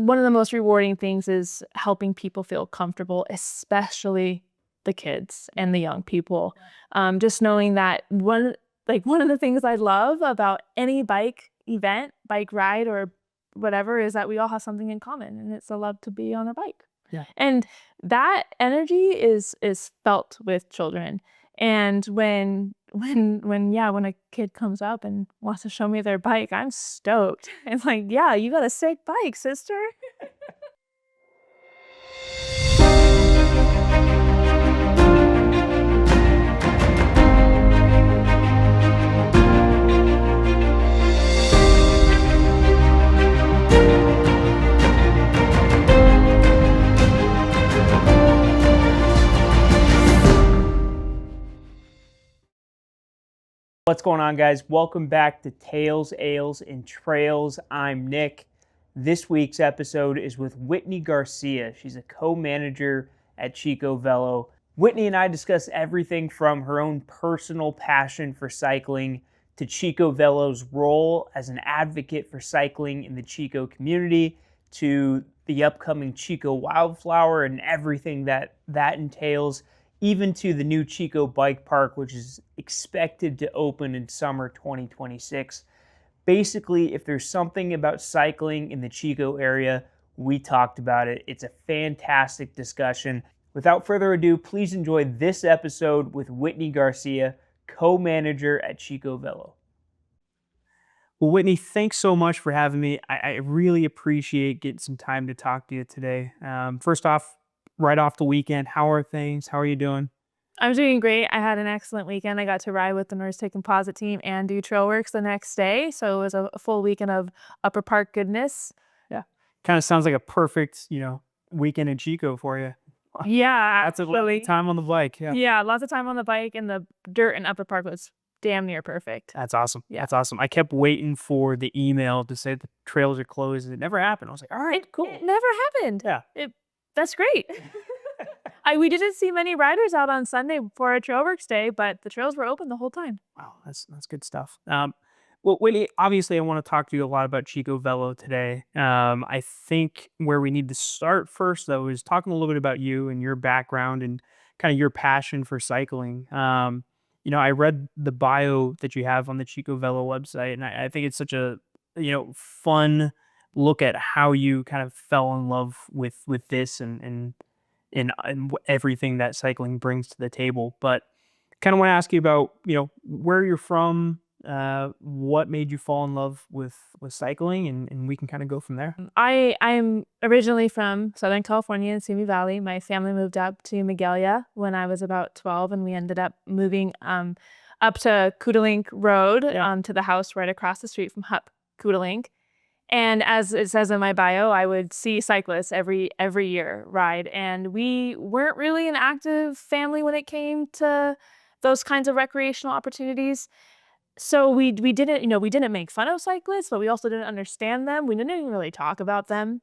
one of the most rewarding things is helping people feel comfortable, especially the kids and the young people. Just knowing that one of the things I love about any bike event, bike ride, or whatever is that we all have something in common, and it's a love to be on a bike. Yeah. And that energy is felt with children. And when a kid comes up and wants to show me their bike, I'm stoked. It's like, yeah, you got a sick bike, sister. What's going on, guys? Welcome back to Tales, Ales, and Trails. I'm Nick. This week's episode is with Whitney Garcia. She's a co-manager at Chico Velo. Whitney and I discuss everything from her own personal passion for cycling to Chico Velo's role as an advocate for cycling in the Chico community, to the upcoming Chico Wildflower and everything that entails, even to the new Chico Bike Park, which is expected to open in summer 2026. Basically, if there's something about cycling in the Chico area, we talked about it. It's a fantastic discussion. Without further ado, please enjoy this episode with Whitney Garcia, co-manager at Chico Velo. Well, Whitney, thanks so much for having me. I really appreciate getting some time to talk to you today. First off, right off the weekend, how are things? How are you doing? I'm doing great. I had an excellent weekend. I got to ride with the North State Composite team and do trail works the next day. So it was a full weekend of upper park goodness. Yeah. Kind of sounds like a perfect, weekend in Chico for you. Yeah, That's a lot of time on the bike. Yeah, lots of time on the bike, and the dirt in upper park was damn near perfect. That's awesome. Yeah. That's awesome. I kept waiting for the email to say the trails are closed. It never happened. I was like, all right, cool. It never happened. Yeah. That's great. We didn't see many riders out on Sunday for our trail works day, but the trails were open the whole time. Wow, that's good stuff. Well, Whitney, obviously I want to talk to you a lot about Chico Velo today. I think where we need to start first, though, is talking a little bit about you and your background and kind of your passion for cycling. I read the bio that you have on the Chico Velo website, and I think it's such a, fun look at how you kind of fell in love with this and everything that cycling brings to the table. But kind of want to ask you about, where you're from, what made you fall in love with cycling, and we can kind of go from there. I'm originally from Southern California in Simi Valley. My family moved up to Magalia when I was about 12, and we ended up moving up to Koodalink Road, to the house right across the street from Hup Koodalink. And as it says in my bio, I would see cyclists every year ride. And we weren't really an active family when it came to those kinds of recreational opportunities. So we didn't make fun of cyclists, but we also didn't understand them. We didn't even really talk about them.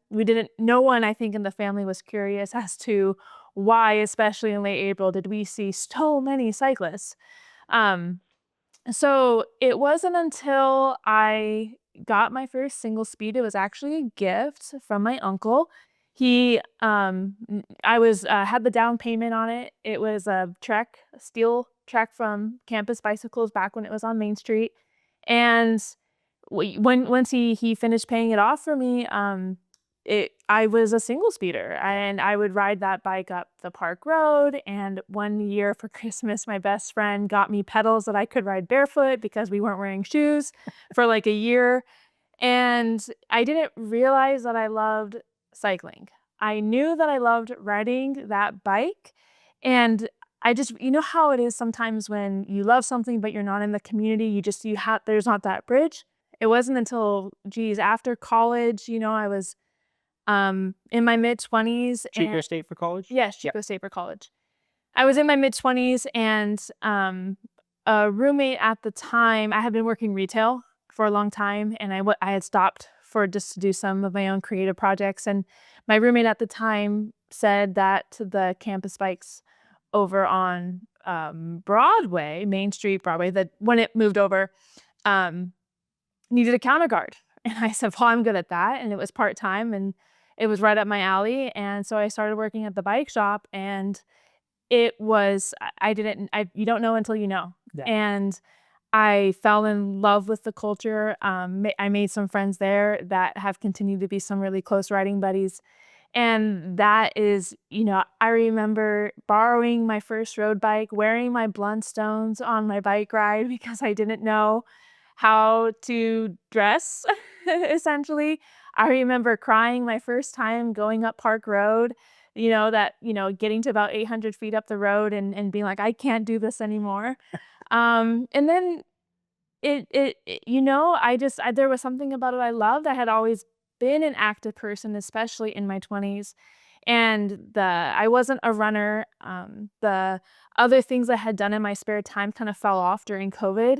No one, I think, in the family was curious as to why, especially in late April, did we see so many cyclists. So it wasn't until I got my first single speed. It was actually a gift from my uncle. He, I was had the down payment on it. It was a steel Trek from Campus Bicycles back when it was on Main Street. And once he finished paying it off for me, I was a single speeder, and I would ride that bike up the park road. And one year for Christmas, my best friend got me pedals that I could ride barefoot because we weren't wearing shoes for like a year. And I didn't realize that I loved cycling. I knew that I loved riding that bike. And I just, how it is sometimes when you love something, but you're not in the community, there's not that bridge. It wasn't until, after college, I was in my mid-20s. Chico State for college? Yes, Chico State for college. I was in my mid-20s, and a roommate at the time, I had been working retail for a long time, and I had stopped for just to do some of my own creative projects. And my roommate at the time said that the campus bikes over on Broadway, Main Street, Broadway, that when it moved over, needed a counter guard. And I said, well, I'm good at that. And it was part-time, and it was right up my alley, and so I started working at the bike shop, and it was I didn't I you don't know until you know. Yeah. And I fell in love with the culture. I made some friends there that have continued to be some really close riding buddies. And that is, I remember borrowing my first road bike, wearing my Blundstones on my bike ride because I didn't know how to dress, essentially. I remember crying my first time going up Park Road, getting to about 800 feet up the road and being like, I can't do this anymore. And then there was something about it I loved. I had always been an active person, especially in my 20s, and I wasn't a runner. The other things I had done in my spare time kind of fell off during COVID,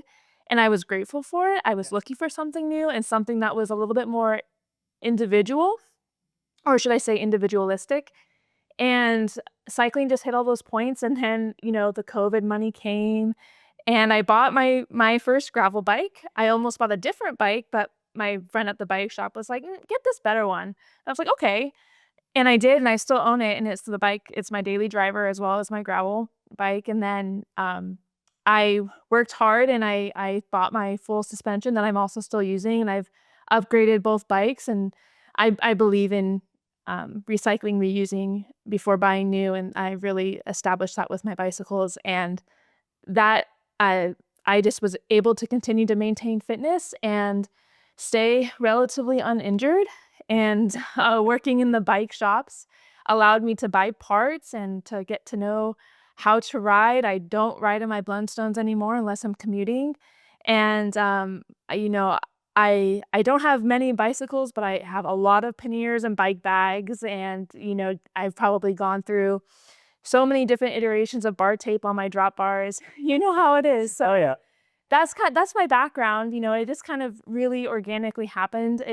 and I was grateful for it. I was looking for something new and something that was a little bit more individual, or should I say individualistic. And cycling just hit all those points, and then, the COVID money came, and I bought my first gravel bike. I almost bought a different bike, but my friend at the bike shop was like, Get this better one." I was like, "Okay." And I did, and I still own it, and it's my daily driver as well as my gravel bike. And then, I worked hard, and I bought my full suspension that I'm also still using, and I've upgraded both bikes. And I believe in, recycling, reusing before buying new, and I really established that with my bicycles. And that I just was able to continue to maintain fitness and stay relatively uninjured. And working in the bike shops allowed me to buy parts and to get to know how to ride. I don't ride in my Blundstones anymore unless I'm commuting. And I don't have many bicycles, but I have a lot of panniers and bike bags. And I've probably gone through so many different iterations of bar tape on my drop bars. You know how it is. So Oh yeah. that's my background. It just kind of really organically happened.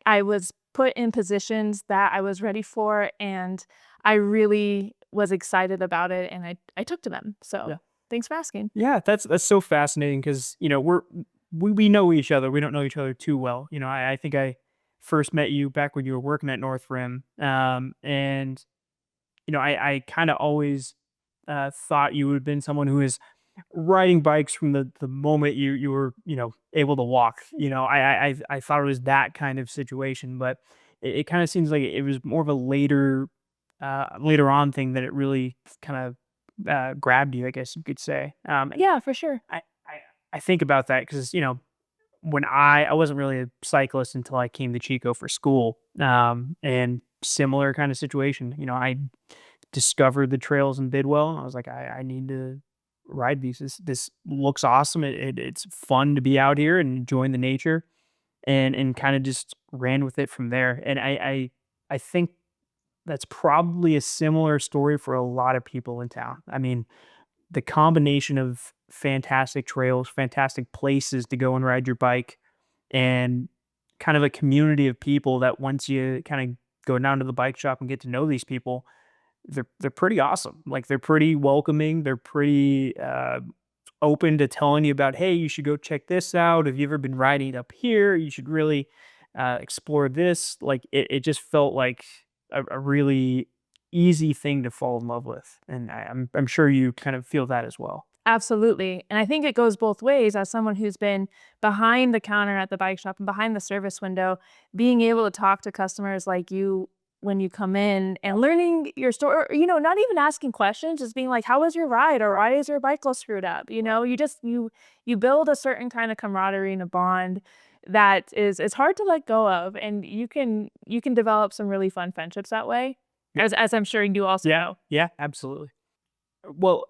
I was put in positions that I was ready for, and I really was excited about it, and I took to them. So Yeah. thanks for asking. Yeah, that's so fascinating because we know each other. We don't know each other too well. I think I first met you back when you were working at North Rim, and I kind of always thought you would have been someone who is riding bikes from the moment you were able to walk. I thought it was that kind of situation, but it kind of seems like it was more of a later on thing that it really kind of grabbed you, I guess you could say. Yeah, for sure. I think about that because when I wasn't really a cyclist until I came to Chico for school, and similar kind of situation. I discovered the trails in Bidwell, and I was like, I need to ride these. This looks awesome. It's fun to be out here and enjoying the nature, and kind of just ran with it from there. And I think that's probably a similar story for a lot of people in town. I mean, the combination of fantastic trails, fantastic places to go and ride your bike, and kind of a community of people that once you kind of go down to the bike shop and get to know these people, they're pretty awesome. Like they're pretty welcoming. They're pretty open to telling you about, hey, you should go check this out. Have you ever been riding up here? You should really explore this. Like it just felt like a really easy thing to fall in love with, and I'm sure you kind of feel that as well. Absolutely. And I think it goes both ways. As someone who's been behind the counter at the bike shop and behind the service window, being able to talk to customers like you when you come in and learning your story, or, not even asking questions, just being like, how was your ride? Or why is your bike all screwed up? You build a certain kind of camaraderie and a bond that is it's hard to let go of. And you can develop some really fun friendships that way. Yeah. As I'm sure you also know. Yeah, absolutely. Well,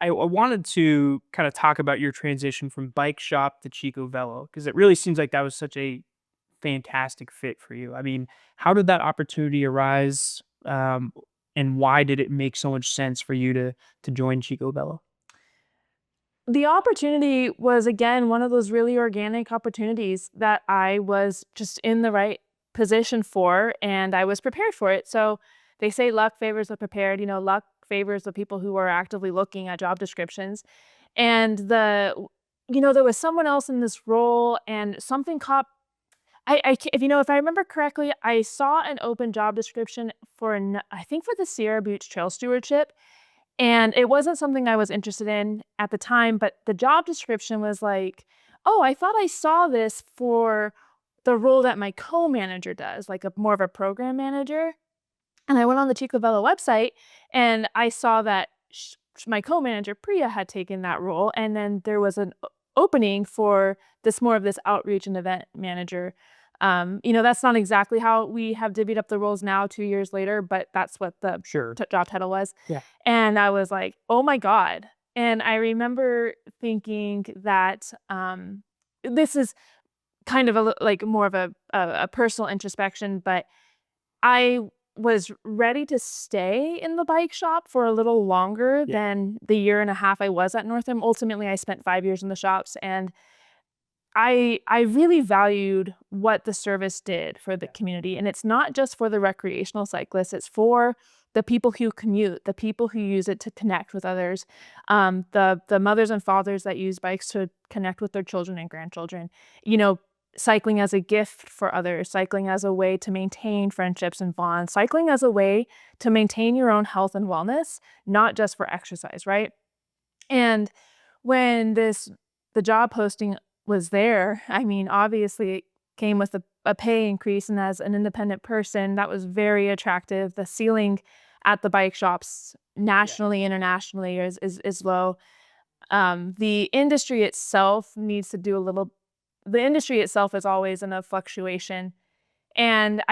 I wanted to kind of talk about your transition from bike shop to Chico Velo because it really seems like that was such a fantastic fit for you. I mean, how did that opportunity arise, and why did it make so much sense for you to join Chico Velo? The opportunity was, again, one of those really organic opportunities that I was just in the right position for, and I was prepared for it. So they say luck favors the prepared. Luck favors the people who are actively looking at job descriptions. And there was someone else in this role, and something caught if I remember correctly, I saw an open job description I think for the Sierra Beach Trail Stewardship, and it wasn't something I was interested in at the time, but the job description was like, "Oh, I thought I saw this for the role that my co-manager does, like more of a program manager." And I went on the Chico Velo website and I saw that my co-manager Priya had taken that role, and then there was an opening for more of this outreach and event manager. That's not exactly how we have divvied up the roles now 2 years later, but that's what the Sure. job title was. Yeah. And I was like, oh my God. And I remember thinking that this is kind of like more of a personal introspection, but I was ready to stay in the bike shop for a little longer than the year and a half I was at Northam. Ultimately, I spent 5 years in the shops, and I really valued what the service did for the community. And it's not just for the recreational cyclists, it's for the people who commute, the people who use it to connect with others, the mothers and fathers that use bikes to connect with their children and grandchildren. Cycling as a gift for others, cycling as a way to maintain friendships and bonds, cycling as a way to maintain your own health and wellness, not just for exercise, right? And when the job posting was there, I mean, obviously it came with a pay increase, and as an independent person, that was very attractive. The ceiling at the bike shops nationally, internationally is low. The industry itself needs to do the industry itself is always in a fluctuation. And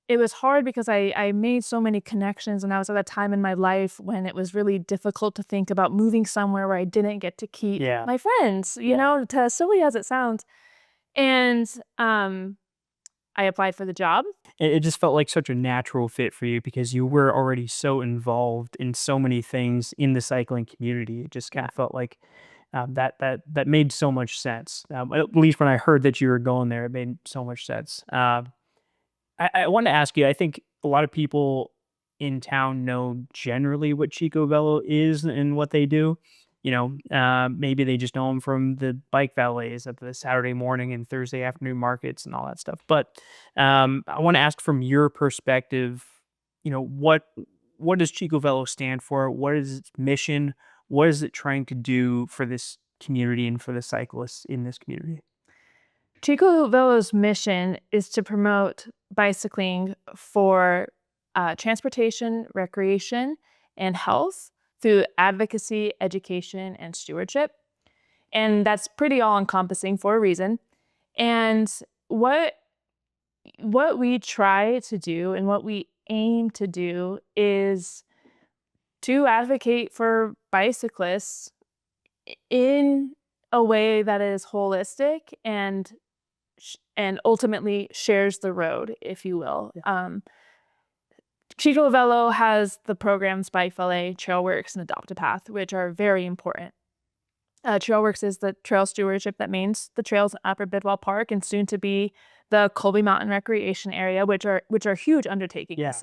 it was hard because I made so many connections, and I was at a time in my life when it was really difficult to think about moving somewhere where I didn't get to keep my friends, as silly as it sounds. And I applied for the job. It just felt like such a natural fit for you because you were already so involved in so many things in the cycling community. It just kind of felt like that made so much sense. At least when I heard that you were going there, it made so much sense. I wanted to ask you, I think a lot of people in town know generally what Chico Velo is and what they do. Maybe they just know them from the bike valets at the Saturday morning and Thursday afternoon markets and all that stuff. But I want to ask from your perspective, what does Chico Velo stand for? What is its mission? What is it trying to do for this community and for the cyclists in this community? Chico Velo's mission is to promote bicycling for transportation, recreation, and health through advocacy, education, and stewardship. And that's pretty all-encompassing for a reason. And what we try to do and what we aim to do is to advocate for bicyclists in a way that is holistic and ultimately shares the road, if you will. Chico Velo has the programs Bike Valet, Trailworks, and Adopt a Path, which are very important. Trailworks is the trail stewardship that maintains the trails in Upper Bidwell Park and soon to be the Colby Mountain Recreation Area, which are huge undertakings.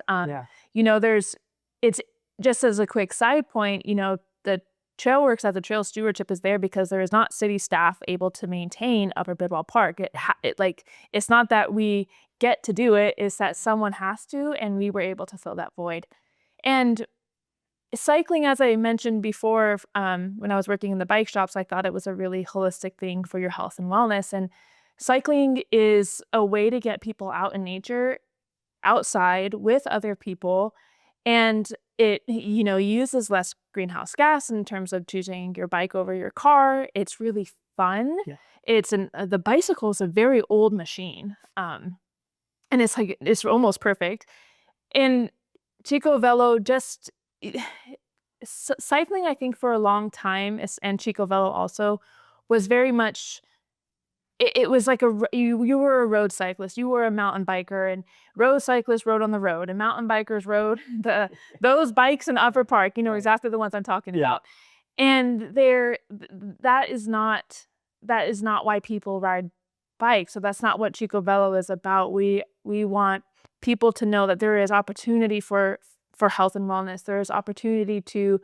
It's just as a quick side point, the Trailworks as a trail stewardship is there because there is not city staff able to maintain Upper Bidwell Park. It's not that we get to do it, it's that someone has to, and we were able to fill that void. And cycling, as I mentioned before, when I was working in the bike shops, I thought it was a really holistic thing for your health and wellness. And cycling is a way to get people out in nature, outside with other people, and it uses less greenhouse gas in terms of choosing your bike over your car. It's really fun. The bicycle is a very old machine, and it's almost perfect. And Chico Velo cycling, I think, for a long time, and Chico Velo also, was very much. It was like you were a road cyclist, you were a mountain biker, and road cyclists rode on the road, and mountain bikers rode those bikes in Upper Park. Exactly the ones I'm talking about. And that is not why people ride bikes. So that's not what Chico Velo is about. We want people to know that there is opportunity for health and wellness. There is opportunity to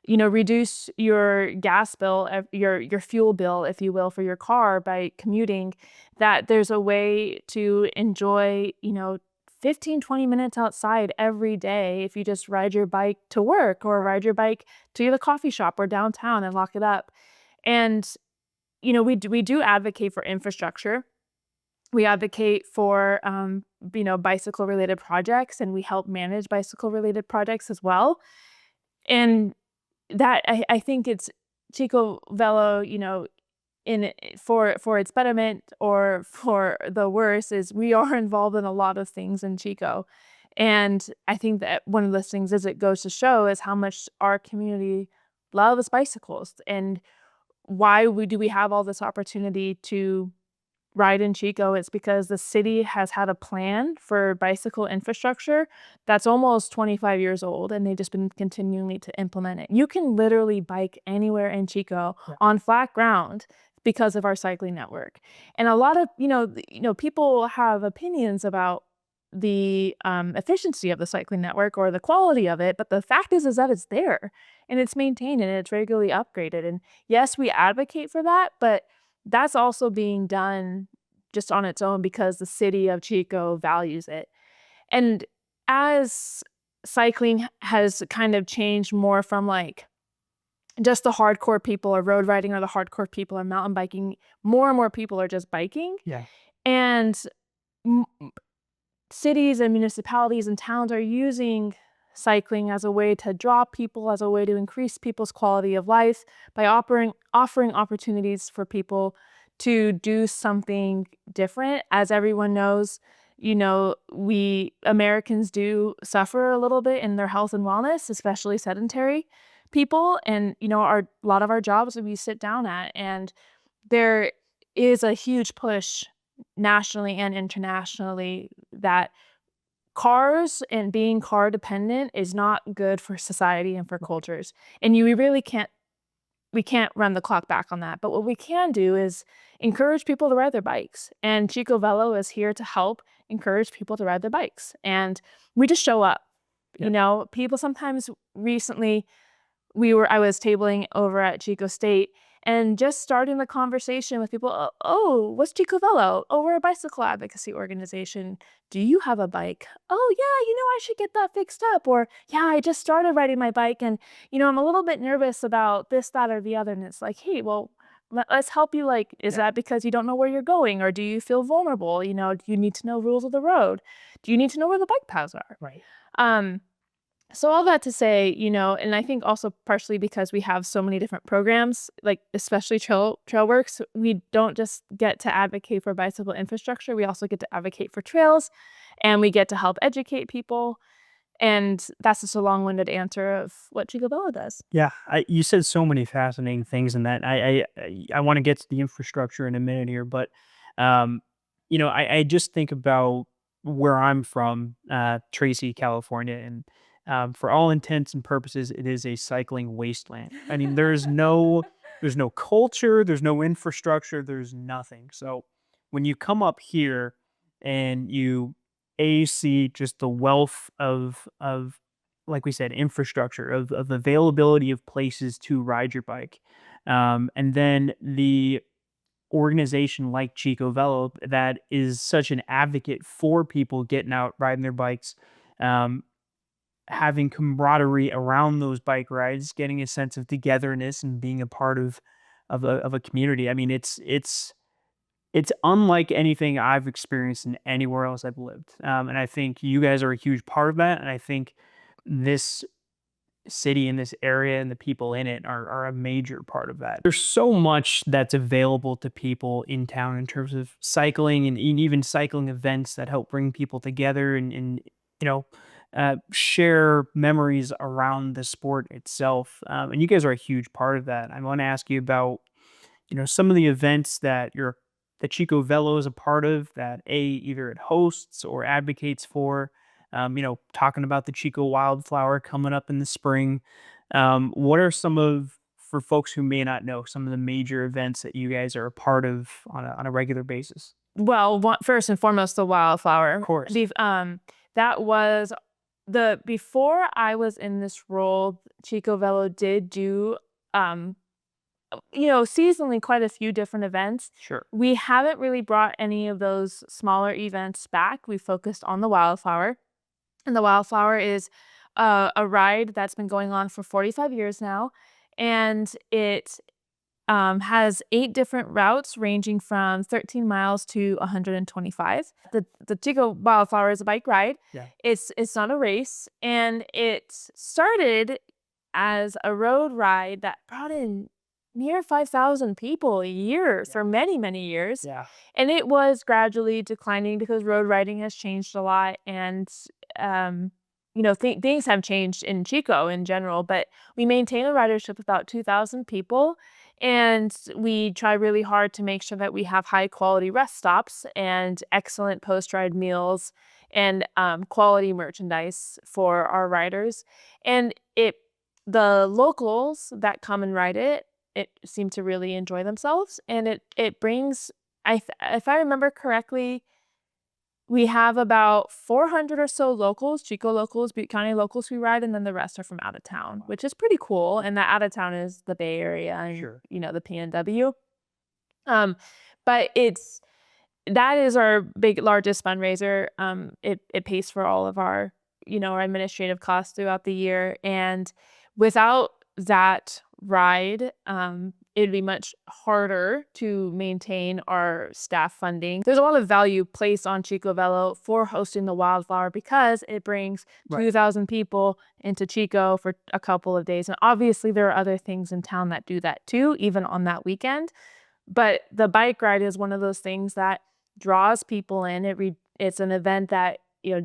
reduce your gas bill, your fuel bill, if you will, for your car by commuting, that there's a way to enjoy, 15, 20 minutes outside every day if you just ride your bike to work or ride your bike to the coffee shop or downtown and lock it up. And, we do advocate for infrastructure. We advocate for, bicycle related projects, and we help manage bicycle related projects as well. And that I think it's Chico Velo, in for its betterment or for the worse, is we are involved in a lot of things in Chico. And I think that one of those things is it goes to show is how much our community loves bicycles and why do we have all this opportunity to ride in Chico. It's because the city has had a plan for bicycle infrastructure that's almost 25 years old, and they've just been continuing to implement it. You can literally bike anywhere in Chico on flat ground because of our cycling network. And a lot of, people have opinions about the efficiency of the cycling network or the quality of it, but the fact is that it's there and it's maintained and it's regularly upgraded. And yes, we advocate for that, but that's also being done just on its own because the city of Chico values it. And as cycling has kind of changed more from like just the hardcore people are road riding or the hardcore people are mountain biking, more and more people are just biking. Yeah. And cities and municipalities and towns are using cycling as a way to draw people, as a way to increase people's quality of life by offering opportunities for people to do something different. As everyone knows, we Americans do suffer a little bit in their health and wellness, especially sedentary people. And, a lot of our jobs we sit down at, and there is a huge push nationally and internationally that cars and being car dependent is not good for society and for cultures. And we can't run the clock back on that. But what we can do is encourage people to ride their bikes. And Chico Velo is here to help encourage people to ride their bikes. And we just show up. People sometimes recently I was tabling over at Chico State and just starting the conversation with people. Oh, what's Chico Velo? Oh, we're a bicycle advocacy organization. Do you have a bike? Oh yeah, I should get that fixed up. Or yeah, I just started riding my bike and, I'm a little bit nervous about this, that, or the other. And it's like, hey, well, let's help you. Like, is that because you don't know where you're going? Or do you feel vulnerable? Do you need to know rules of the road? Do you need to know where the bike paths are? Right. So all that to say, and I think also partially because we have so many different programs, like especially Trailworks, we don't just get to advocate for bicycle infrastructure. We also get to advocate for trails, and we get to help educate people. And that's just a long-winded answer of what Chico Velo does. Yeah, you said so many fascinating things in that. I want to get to the infrastructure in a minute here, but I just think about where I'm from, Tracy, California, and for all intents and purposes, it is a cycling wasteland. I mean, there's no culture, there's no infrastructure, there's nothing. So when you come up here and you see just the wealth of like we said, infrastructure of availability of places to ride your bike, and then the organization like Chico Velo that is such an advocate for people getting out riding their bikes, having camaraderie around those bike rides, getting a sense of togetherness and being a part of a community. I mean, it's unlike anything I've experienced in anywhere else I've lived. And I think you guys are a huge part of that. And I think this city and this area and the people in it are a major part of that. There's so much that's available to people in town in terms of cycling and even cycling events that help bring people together and share memories around the sport itself. And you guys are a huge part of that. I want to ask you about some of the events that Chico Velo is a part of that either it hosts or advocates for. Talking about the Chico Wildflower coming up in the spring. What are for folks who may not know, some of the major events that you guys are a part of on a regular basis? Well, first and foremost, the wildflower. Of course. That was before I was in this role, Chico Velo did do, seasonally quite a few different events. Sure. We haven't really brought any of those smaller events back. We focused on the Wildflower. And the Wildflower is a ride that's been going on for 45 years now. And it has 8 different routes ranging from 13 miles to 125. The Chico Wildflower is a bike ride. Yeah. It's not a race. And it started as a road ride that brought in near 5,000 people a year for many, many years. Yeah. And it was gradually declining because road riding has changed a lot. And, things have changed in Chico in general. But we maintain a ridership of about 2,000 people. And we try really hard to make sure that we have high quality rest stops and excellent post-ride meals and quality merchandise for our riders. And the locals that come and ride it seem to really enjoy themselves. And it brings, if I remember correctly, we have about 400 or so locals, Chico locals, Butte County locals who ride, and then the rest are from out of town, which is pretty cool. And that out of town is the Bay Area and, Sure. the PNW. But that is our largest fundraiser. It pays for all of our, our administrative costs throughout the year. And without that ride, it'd be much harder to maintain our staff funding. There's a lot of value placed on Chico Velo for hosting the Wildflower because it brings 2,000 people into Chico for a couple of days. And obviously there are other things in town that do that too, even on that weekend. But the bike ride is one of those things that draws people in. It's an event that,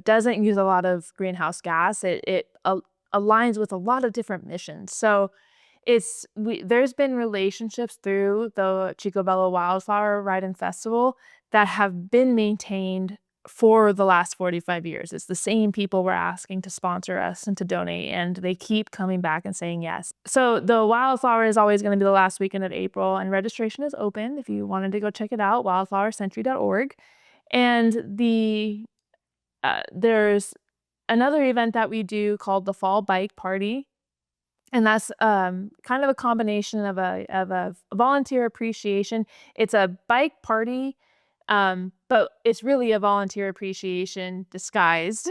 doesn't use a lot of greenhouse gas. It aligns with a lot of different missions. So there's been relationships through the Chico Velo Wildflower Ride and Festival that have been maintained for the last 45 years. It's the same people we're asking to sponsor us and to donate, and they keep coming back and saying yes. So the Wildflower is always going to be the last weekend of April, and registration is open if you wanted to go check it out, wildflowercentury.org. And there's another event that we do called the Fall Bike Party. And that's kind of a combination of a volunteer appreciation. It's a bike party, but it's really a volunteer appreciation disguised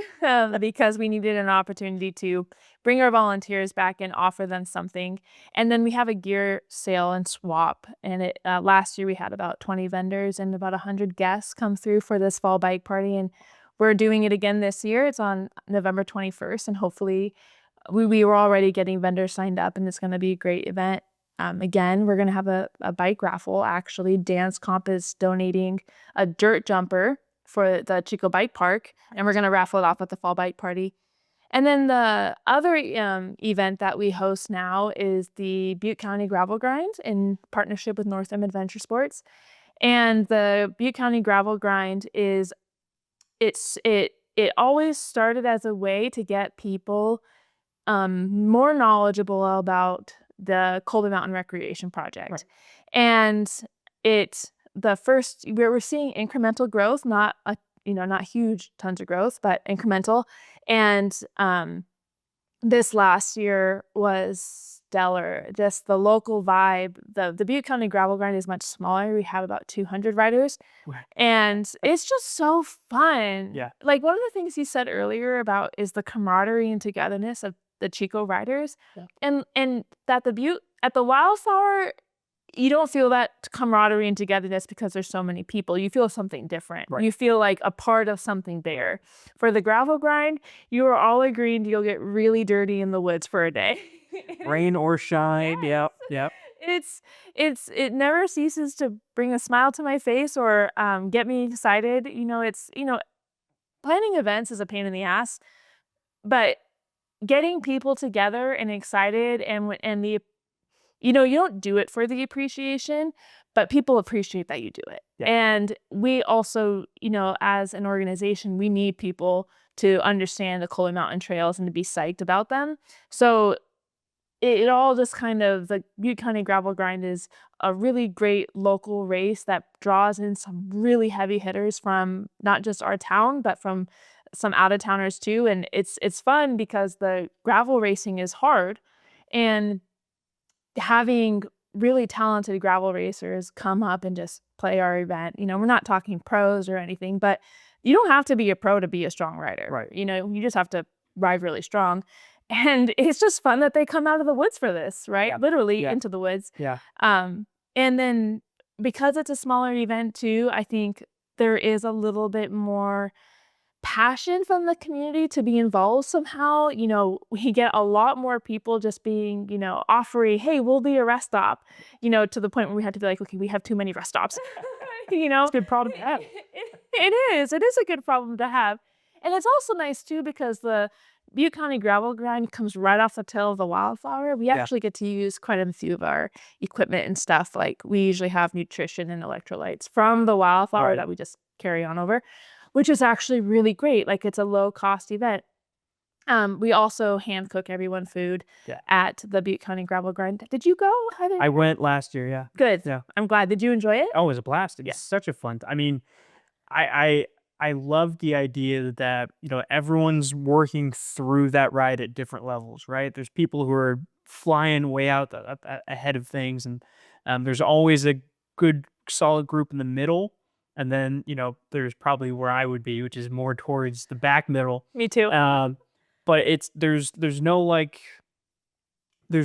because we needed an opportunity to bring our volunteers back and offer them something. And then we have a gear sale and swap. And last year we had about 20 vendors and about 100 guests come through for this fall bike party. And we're doing it again this year. It's on November 21st, and hopefully we were already getting vendors signed up, and it's going to be a great event. Again, we're going to have a bike raffle. Actually, Dance Comp is donating a dirt jumper for the Chico Bike Park, and we're going to raffle it off at the Fall Bike Party. And then the other event that we host now is the Butte County Gravel Grind in partnership with Northam Adventure Sports. And the Butte County Gravel Grind it always started as a way to get people more knowledgeable about the Colby Mountain Recreation Project. Right. And we're seeing incremental growth, not huge tons of growth, but incremental. And this last year was stellar. Just the local vibe. The Butte County Gravel Grind is much smaller. We have about 200 riders. Right. And it's just so fun. Yeah. Like one of the things you said earlier about is the camaraderie and togetherness of the Chico riders. Yeah. And that at the Wildflower, you don't feel that camaraderie and togetherness because there's so many people. You feel something different. Right. You feel like a part of something bigger. For the Gravel Grind, you are all agreeing you'll get really dirty in the woods for a day. Rain or shine. Yes. Yep. It never ceases to bring a smile to my face or get me excited. Planning events is a pain in the ass, but getting people together and excited and you don't do it for the appreciation, but people appreciate that you do it. Yeah. And we also, as an organization, we need people to understand the Colby Mountain Trails and to be psyched about them. So it all just the Butte County Gravel Grind is a really great local race that draws in some really heavy hitters from not just our town, but from some out-of-towners too, and it's fun because the gravel racing is hard, and having really talented gravel racers come up and just play our event. We're not talking pros or anything, but you don't have to be a pro to be a strong rider. Right. You just have to ride really strong. And it's just fun that they come out of the woods for this, right? Yeah. Literally Yeah. into the woods. Yeah. And then because it's a smaller event too, I think there is a little bit more passion from the community to be involved somehow. We get a lot more people just being, offering, hey, we'll be a rest stop, to the point where we had to be like, okay, we have too many rest stops. It's a good problem to have. It is a good problem to have. And it's also nice too because the Butte County gravel grind comes right off the tail of the Wildflower. We actually get to use quite a few of our equipment and stuff. Like we usually have nutrition and electrolytes from the Wildflower that we just carry on over, which is actually really great. Like it's a low cost event. We also hand cook everyone food at the Butte County Gravel Grind. Did you go, Heather? I went last year. Yeah. Good. Yeah. I'm glad. Did you enjoy it? Oh, it was a blast. It's such a fun. I mean, I love the idea that everyone's working through that ride at different levels. Right. There's people who are flying way out ahead of things, and there's always a good solid group in the middle. And then, there's probably where I would be, which is more towards the back middle. Me too. But there's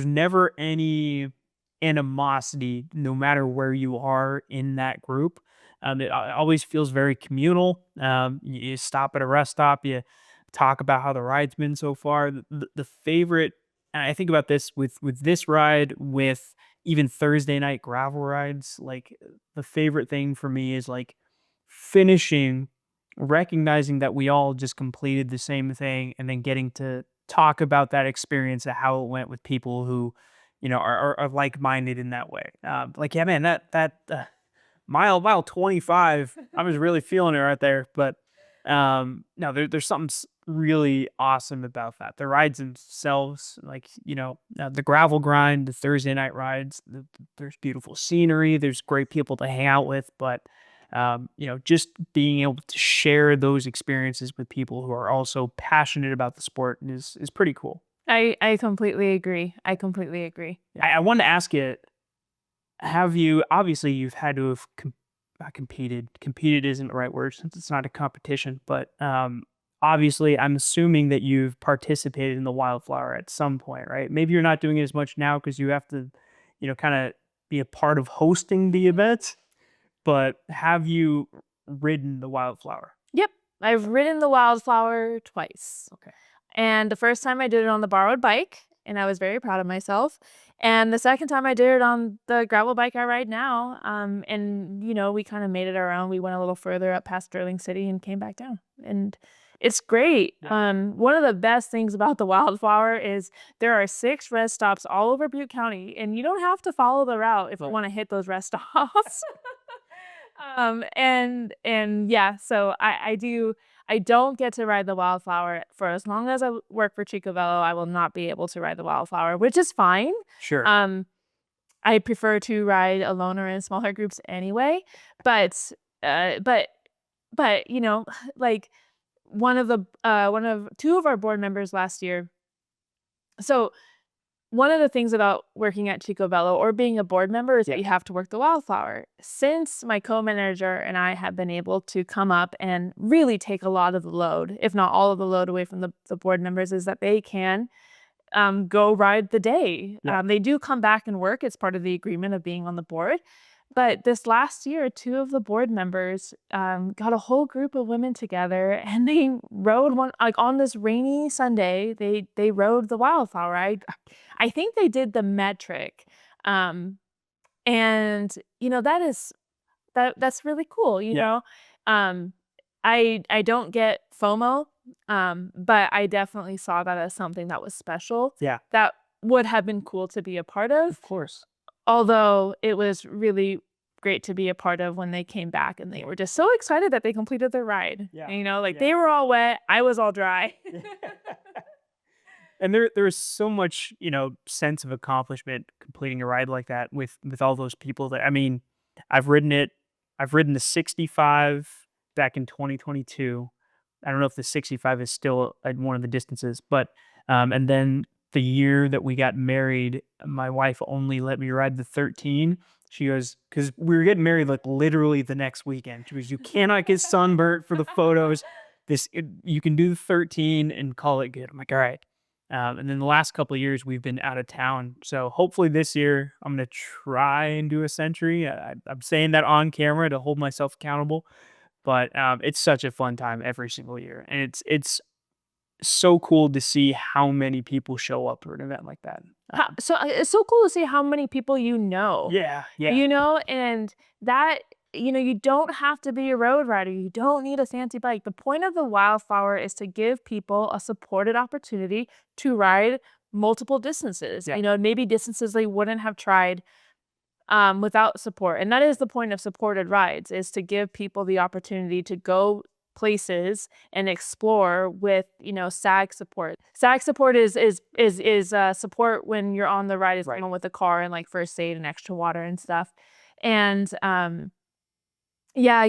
never any animosity, no matter where you are in that group. It always feels very communal. You stop at a rest stop, you talk about how the ride's been so far. The favorite, and I think about this with this ride, with even Thursday night gravel rides, like the favorite thing for me is like finishing, recognizing that we all just completed the same thing, and then getting to talk about that experience and how it went with people who, are like-minded in that way. Like, yeah, man, that mile 25, I was really feeling it right there. But no, there's something really awesome about that. The rides themselves, like, the gravel grind, the Thursday night rides, there's beautiful scenery, there's great people to hang out with, but just being able to share those experiences with people who are also passionate about the sport is pretty cool. I completely agree. I wanted to ask you, obviously you've had to have competed isn't the right word since it's not a competition, but obviously I'm assuming that you've participated in the Wildflower at some point, right? Maybe you're not doing it as much now because you have to, kind of be a part of hosting the event, but have you ridden the Wildflower? Yep. I've ridden the Wildflower twice. Okay. And the first time I did it on the borrowed bike, and I was very proud of myself. And the second time I did it on the gravel bike I ride now. And we kind of made it our own. We went a little further up past Sterling City and came back down. And it's great. Yeah. One of the best things about the Wildflower is there are 6 rest stops all over Butte County, and you don't have to follow the route if you want to hit those rest stops. And yeah, so I don't get to ride the Wildflower for as long as I work for Chico Velo. I will not be able to ride the Wildflower, which is fine. Sure. I prefer to ride alone or in smaller groups anyway. But like two of our board members last year. So one of the things about working at Chico Velo or being a board member is that you have to work the Wildflower. Since my co-manager and I have been able to come up and really take a lot of the load, if not all of the load away from the board members, is that they can go ride the day. Yeah. They do come back and work. It's part of the agreement of being on the board. But this last year, 2 of the board members got a whole group of women together, and they rode on this rainy Sunday. They rode the Wildflower. I think they did the metric, and that's really cool. I don't get FOMO, but I definitely saw that as something that was special. Yeah, that would have been cool to be a part of. Of course. Although it was really great to be a part of when they came back and they were just so excited that they completed their ride. Yeah. They were all wet. I was all dry. And there is so much, sense of accomplishment completing a ride like that with all those people that, I mean, I've ridden the 65 back in 2022. I don't know if the 65 is still at one of the distances, but and then the year that we got married, my wife only let me ride the 13. She goes, because we were getting married like literally the next weekend. She goes, you cannot get sunburnt for the photos. You can do the 13 and call it good. I'm like, all right. And then the last couple of years we've been out of town. So hopefully this year I'm gonna try and do a century. I'm saying that on camera to hold myself accountable, but it's such a fun time every single year, and it's so cool to see how many people show up for an event like that. So it's so cool to see how many people Yeah, yeah, and that, you don't have to be a road rider. You don't need a fancy bike. The point of the Wildflower is to give people a supported opportunity to ride multiple distances, yeah, maybe distances they wouldn't have tried without support. And that is the point of supported rides, is to give people the opportunity to go places and explore with, SAG support. SAG support is support when you're on the ride is right. someone with a car and like first aid and extra water and stuff. And yeah,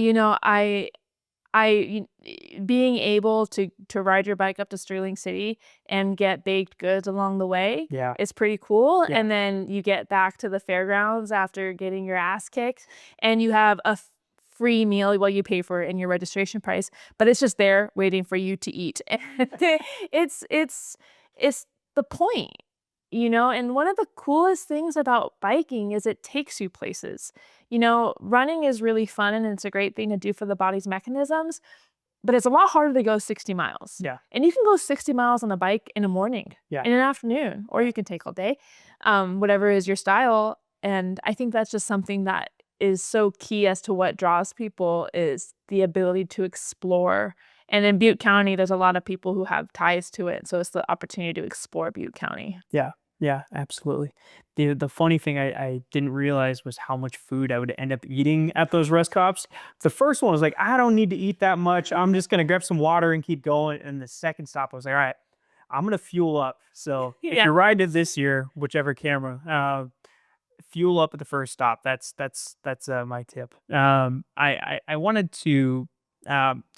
being able to ride your bike up to Sterling City and get baked goods along the way Yeah, is pretty cool. yeah, And then you get back to the fairgrounds after getting your ass kicked, and you have a free meal. Well, you pay for it in your registration price, but it's just there waiting for you to eat. And it's the point. And one of the coolest things about biking is it takes you places. Running is really fun and it's a great thing to do for the body's mechanisms, but it's a lot harder to go 60 miles. yeah, And you can go 60 miles on a bike in the morning, yeah. in an afternoon, or you can take all day, whatever is your style. And I think that's just something that is so key as to what draws people, is the ability to explore. And in Butte County, there's a lot of people who have ties to it. So it's the opportunity to explore Butte County. Yeah, yeah, absolutely. The funny thing I didn't realize was how much food I would end up eating at those rest stops. The first one was like, I don't need to eat that much. I'm just gonna grab some water and keep going. And the second stop, I was like, all right, I'm gonna fuel up. So if Yeah. you're riding it this year, whichever camera, fuel up at the first stop. That's my tip. I wanted to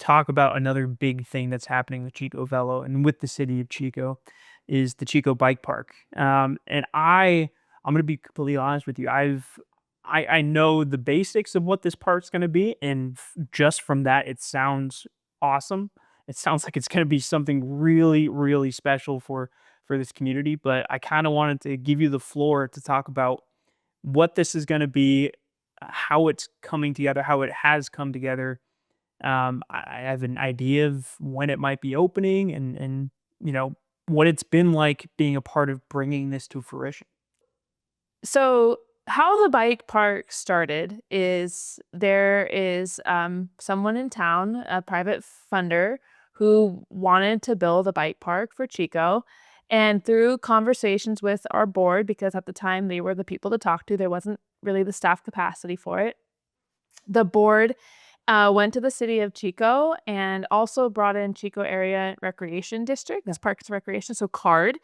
talk about another big thing that's happening with Chico Velo and with the city of Chico is the Chico Bike Park. And I'm gonna be completely honest with you. I know the basics of what this park's gonna be, and just from that, it sounds awesome. It sounds like it's gonna be something really, really special for this community. But I kind of wanted to give you the floor to talk about what this is going to be, how it's coming together, how it has come together. I have an idea of when it might be opening, and what it's been like being a part of bringing this to fruition. So how the bike park started is there is someone in town, a private funder, who wanted to build a bike park for Chico. And through conversations with our board, because at the time they were the people to talk to, there wasn't really the staff capacity for it. The board went to the city of Chico and also brought in Chico Area Recreation District, as Parks and Recreation, so CARD.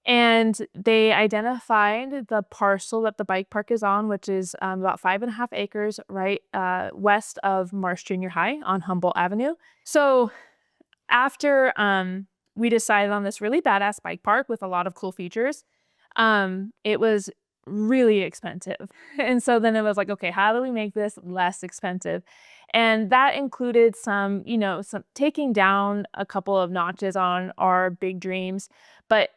And they identified the parcel that the bike park is on, which is about 5.5 acres right west of Marsh Junior High on Humboldt Avenue. So after we decided on this really badass bike park with a lot of cool features, it was really expensive. And so then it was like, okay, how do we make this less expensive? And that included some taking down a couple of notches on our big dreams. But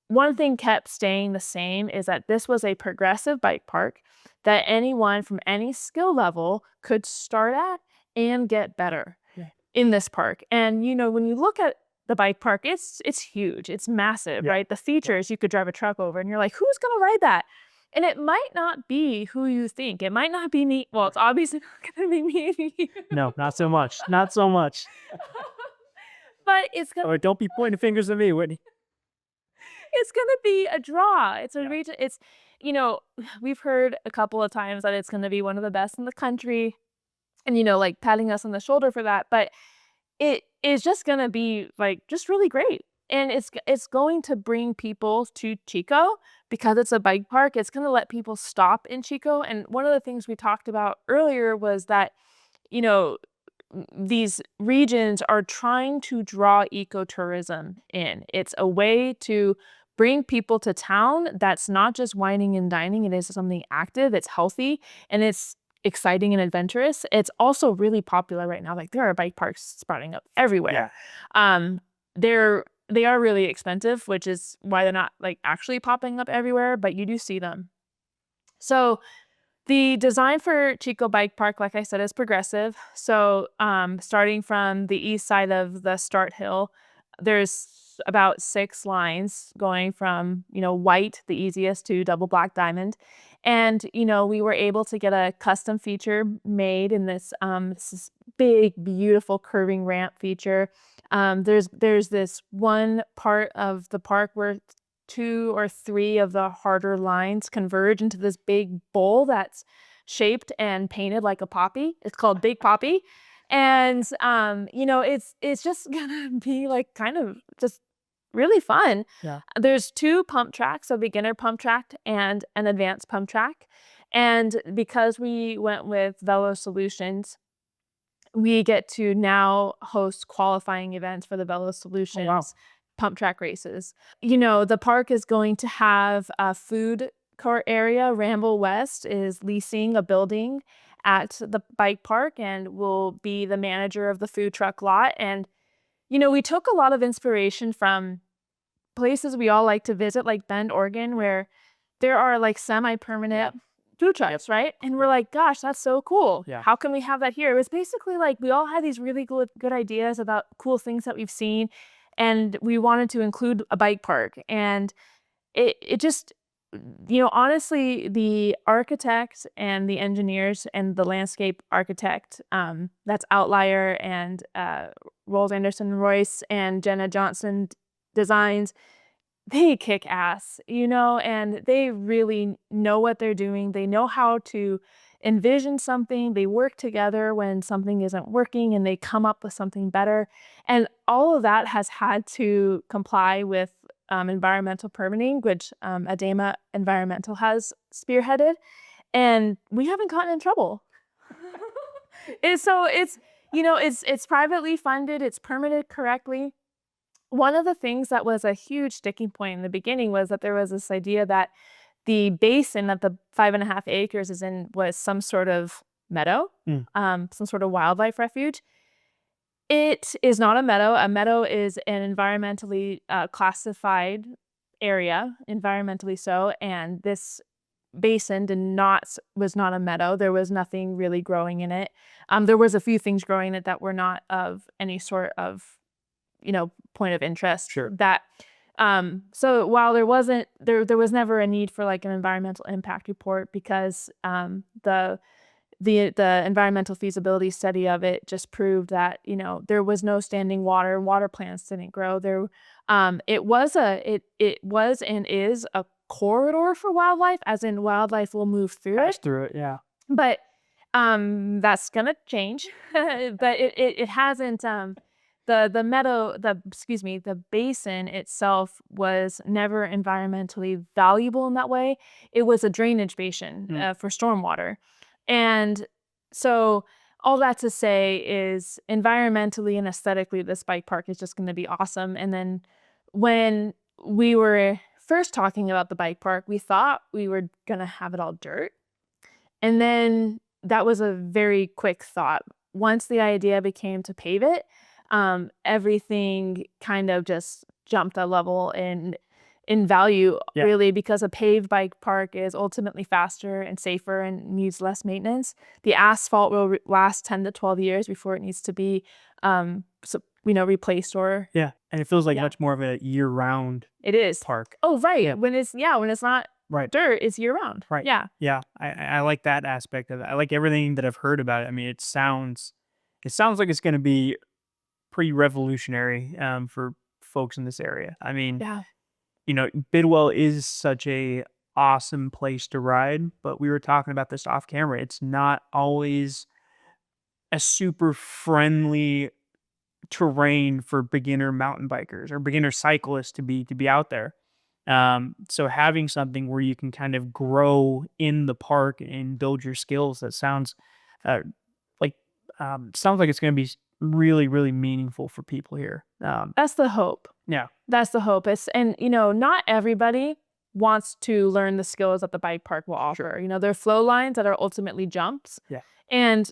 one thing kept staying the same, is that this was a progressive bike park that anyone from any skill level could start at and get better in this park. And when you look at the bike park, it's huge, it's massive, right? The features, you could drive a truck over and you're like, who's gonna ride that? And it might not be who you think. It might not be me. Well, it's obviously not gonna be me and you. No, not so much. Not so much. But it's gonna Oh, don't be pointing fingers at me, Whitney. it's gonna be a draw. It's a region. It's we've heard a couple of times that it's gonna be one of the best in the country, and like patting us on the shoulder for that. But it is just gonna be like just really great, and it's going to bring people to Chico because it's a bike park. It's gonna let people stop in Chico. And one of the things we talked about earlier was that you know these regions are trying to draw ecotourism in. It's a way to bring people to town that's not just whining and dining. It is something active, it's healthy, and it's exciting and adventurous. It's also really popular right now. Like, there are bike parks sprouting up everywhere. They are really expensive, which is why they're not like actually popping up everywhere, but you do see them. So the design for Chico Bike Park, like I said, is progressive. So starting from the east side of the start hill, there's about 6 lines going from, white, the easiest, to double black diamond. And, we were able to get a custom feature made in this big, beautiful curving ramp feature. There's this one part of the park where 2 or 3 of the harder lines converge into this big bowl that's shaped and painted like a poppy. It's called Big Poppy. And it's just gonna be like kind of just really fun. Yeah. There's 2 pump tracks, a beginner pump track and an advanced pump track. And because we went with Velo Solutions, we get to now host qualifying events for the Velo Solutions pump track races. The park is going to have a food court area. Ramble West is leasing a building at the bike park and will be the manager of the food truck lot. And, we took a lot of inspiration from places we all like to visit, like Bend, Oregon, where there are like semi-permanent food trucks, right? And we're like, gosh, that's so cool. Yeah. How can we have that here? It was basically like we all had these really good ideas about cool things that we've seen, and we wanted to include a bike park. And it just, honestly, the architect and the engineers and the landscape architect, that's Outlier and Rolls Anderson Royce and Jenna Johnson Designs, they kick ass, and they really know what they're doing. They know how to envision something. They work together when something isn't working and they come up with something better. And all of that has had to comply with environmental permitting, which Adema Environmental has spearheaded, and we haven't gotten in trouble. It's privately funded. It's permitted correctly. One of the things that was a huge sticking point in the beginning was that there was this idea that the basin that the 5.5 acres is in was some sort of meadow, some sort of wildlife refuge. It is not a meadow. A meadow is an environmentally classified area, environmentally so, and this basin was not a meadow. There was nothing really growing in it. There was a few things growing in it that were not of any sort of point of interest. Sure. That so while there was never a need for like an environmental impact report, because the environmental feasibility study of it just proved that there was no standing water plants didn't grow there. It was and is a corridor for wildlife, as in wildlife will move through Pass it. through it, yeah. But that's gonna change. But it hasn't. The basin itself was never environmentally valuable in that way. It was a drainage basin for stormwater. And so all that to say is, environmentally and aesthetically, this bike park is just going to be awesome. And then when we were first talking about the bike park, we thought we were going to have it all dirt. And then that was a very quick thought. Once the idea became to pave it, everything kind of just jumped a level in value, really, because a paved bike park is ultimately faster and safer and needs less maintenance. The asphalt will last 10 to 12 years before it needs to be replaced or and it feels like much more of a year-round it is park. Oh, right. When it's not dirt, it's year-round. Right. Yeah. I like that aspect of it. I like everything that I've heard about it. I mean, it sounds like it's going to be pretty revolutionary for folks in this area. I mean, Bidwell is such a awesome place to ride, but we were talking about this off camera. It's not always a super friendly terrain for beginner mountain bikers or beginner cyclists to be out there. So having something where you can kind of grow in the park and build your skills, that sounds like sounds like it's going to be really, really meaningful for people here. That's the hope. Yeah. That's the hope. And not everybody wants to learn the skills that the bike park will offer. There are flow lines that are ultimately jumps. Yeah. And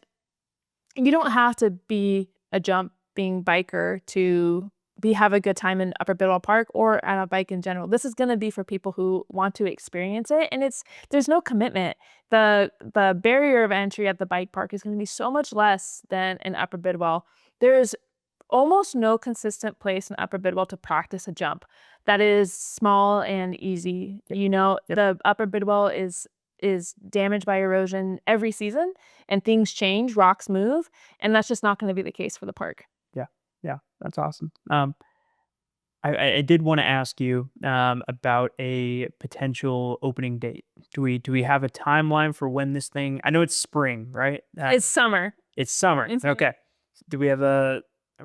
you don't have to be a jumping biker to have a good time in Upper Bidwell Park or on a bike in general. This is going to be for people who want to experience it, and there's no commitment. The barrier of entry at the bike park is going to be so much less than in Upper Bidwell. There's almost no consistent place in Upper Bidwell to practice a jump that is small and easy. The Upper Bidwell is damaged by erosion every season, and things change, rocks move, and that's just not going to be the case for the park. Yeah, that's awesome. I did want to ask you about a potential opening date. Do we have a timeline for when this thing? I know it's spring, right? It's summer. It's summer. It's- Okay. Do we have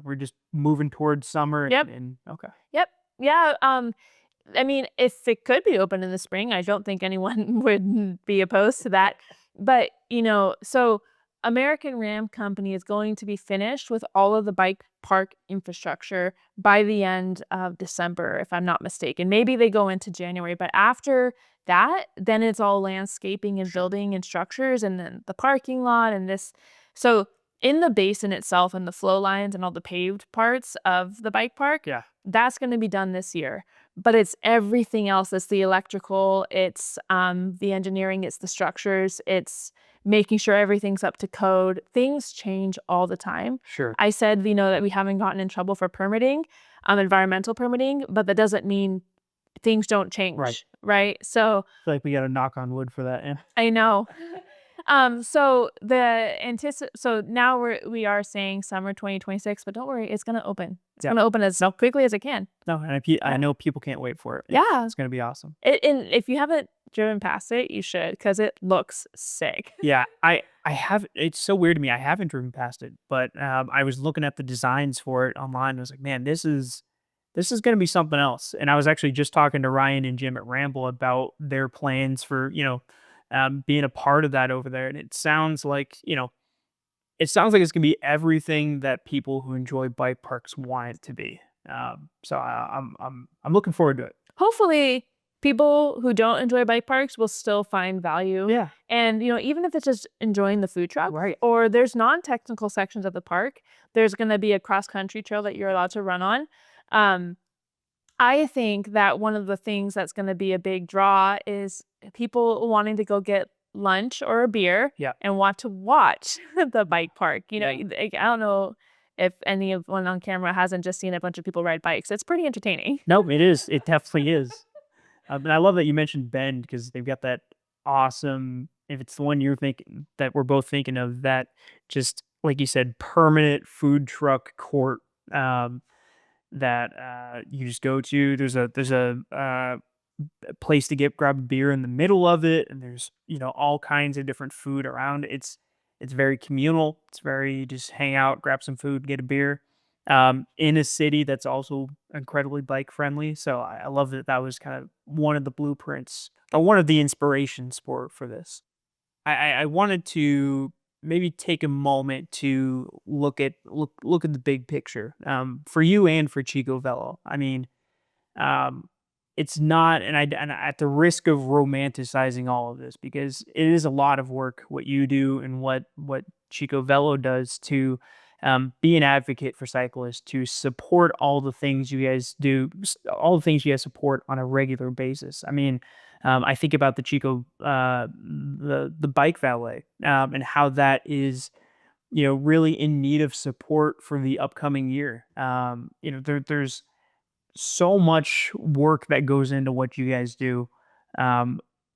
we're just moving towards summer? Yep. Okay. Yep. Yeah. I mean, if it could be open in the spring, I don't think anyone would be opposed to that. But, so American Ram Company is going to be finished with all of the bike park infrastructure by the end of December, if I'm not mistaken. Maybe they go into January, but after that, then it's all landscaping and building and structures and then the parking lot and this. So in the basin itself and the flow lines and all the paved parts of the bike park, Yeah. that's going to be done this year. But it's everything else. It's the electrical, it's the engineering, it's the structures, it's making sure everything's up to code. Things change all the time. Sure. I said, that we haven't gotten in trouble for permitting, environmental permitting, but that doesn't mean things don't change. Right? So I feel like we got to knock on wood for that. Yeah. I know. So so now we are saying summer 2026, but don't worry, it's gonna open. It's gonna open as quickly as it can. No, and I know people can't wait for it. Yeah. It's gonna be awesome. And if you haven't driven past it, you should, because it looks sick. Yeah, I have. It's so weird to me. I haven't driven past it, but I was looking at the designs for it online. And I was like, man, this is going to be something else. And I was actually just talking to Ryan and Jim at Ramble about their plans for being a part of that over there. And it sounds like it's going to be everything that people who enjoy bike parks want it to be. So I'm looking forward to it. Hopefully, people who don't enjoy bike parks will still find value. Yeah. And, even if it's just enjoying the food truck, Right. or there's non-technical sections of the park, there's going to be a cross-country trail that you're allowed to run on. I think that one of the things that's going to be a big draw is people wanting to go get lunch or a beer and want to watch the bike park. I don't know if anyone on camera hasn't just seen a bunch of people ride bikes. It's pretty entertaining. No, it is. It definitely is. And I love that you mentioned Bend, because they've got that awesome, if it's the one you're thinking, that we're both thinking of, that just, like you said, permanent food truck court that you just go to. There's a place to grab a beer in the middle of it, and there's all kinds of different food around. It's very communal. It's very just hang out, grab some food, get a beer. In a city that's also incredibly bike friendly. So I love that was kind of one of the blueprints, or one of the inspirations for this. I wanted to maybe take a moment to look at the big picture for you and for Chico Velo. I mean, it's not, and at the risk of romanticizing all of this, because it is a lot of work what you do and what Chico Velo does to be an advocate for cyclists, to support all the things you guys do, all the things you guys support on a regular basis. I mean, I think about the Chico, the bike valet, and how that is, really in need of support for the upcoming year. There's so much work that goes into what you guys do.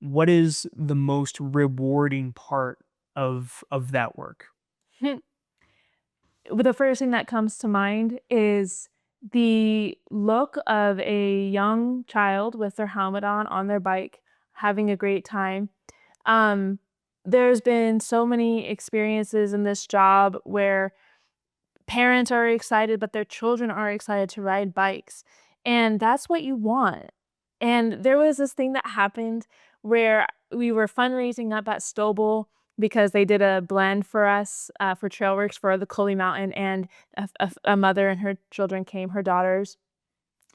What is the most rewarding part of that work? The first thing that comes to mind is the look of a young child with their helmet on their bike, having a great time. There's been so many experiences in this job where parents are excited, but their children are excited to ride bikes. And that's what you want. And there was this thing that happened where we were fundraising up at Stobel because they did a blend for us for Trailworks for the Coley Mountain, and a mother and her children came, her daughters,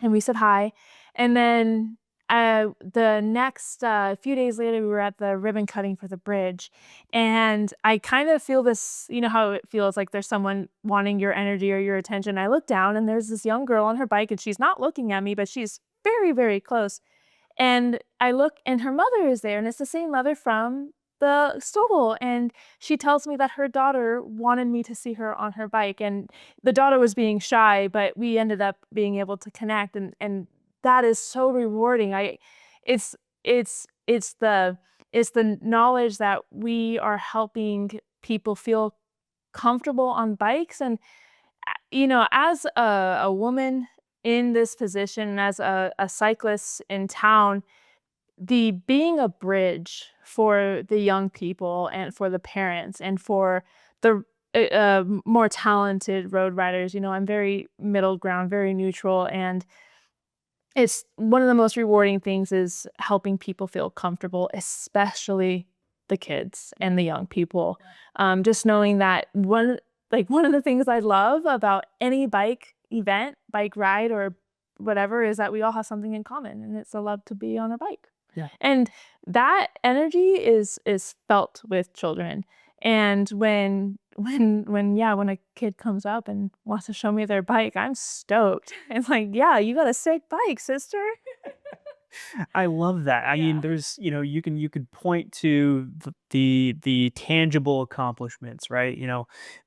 and we said hi. And then the next few days later, we were at the ribbon cutting for the bridge, and I kind of feel this, you know how it feels like there's someone wanting your energy or your attention. I look down and there's this young girl on her bike, and she's not looking at me, but she's very, very close. And I look and her mother is there, and it's the same mother from the stable, and she tells me that her daughter wanted me to see her on her bike, and the daughter was being shy, but we ended up being able to connect, and that is so rewarding. It's it's the knowledge that we are helping people feel comfortable on bikes. And you know, as a woman in this position, as a cyclist in town, the being a bridge for the young people and for the parents and for the more talented road riders, you know, I'm very middle ground, very neutral, and it's one of the most rewarding things is helping people feel comfortable, especially the kids and the young people. Just knowing that one of the things I love about any bike event, bike ride, or whatever is that we all have something in common, and it's a love to be on a bike. Yeah. And that energy is felt with children. And when a kid comes up and wants to show me their bike, I'm stoked. It's like, yeah, you got a sick bike, sister. I love that. I mean, Yeah. there's, you could point to the tangible accomplishments, right?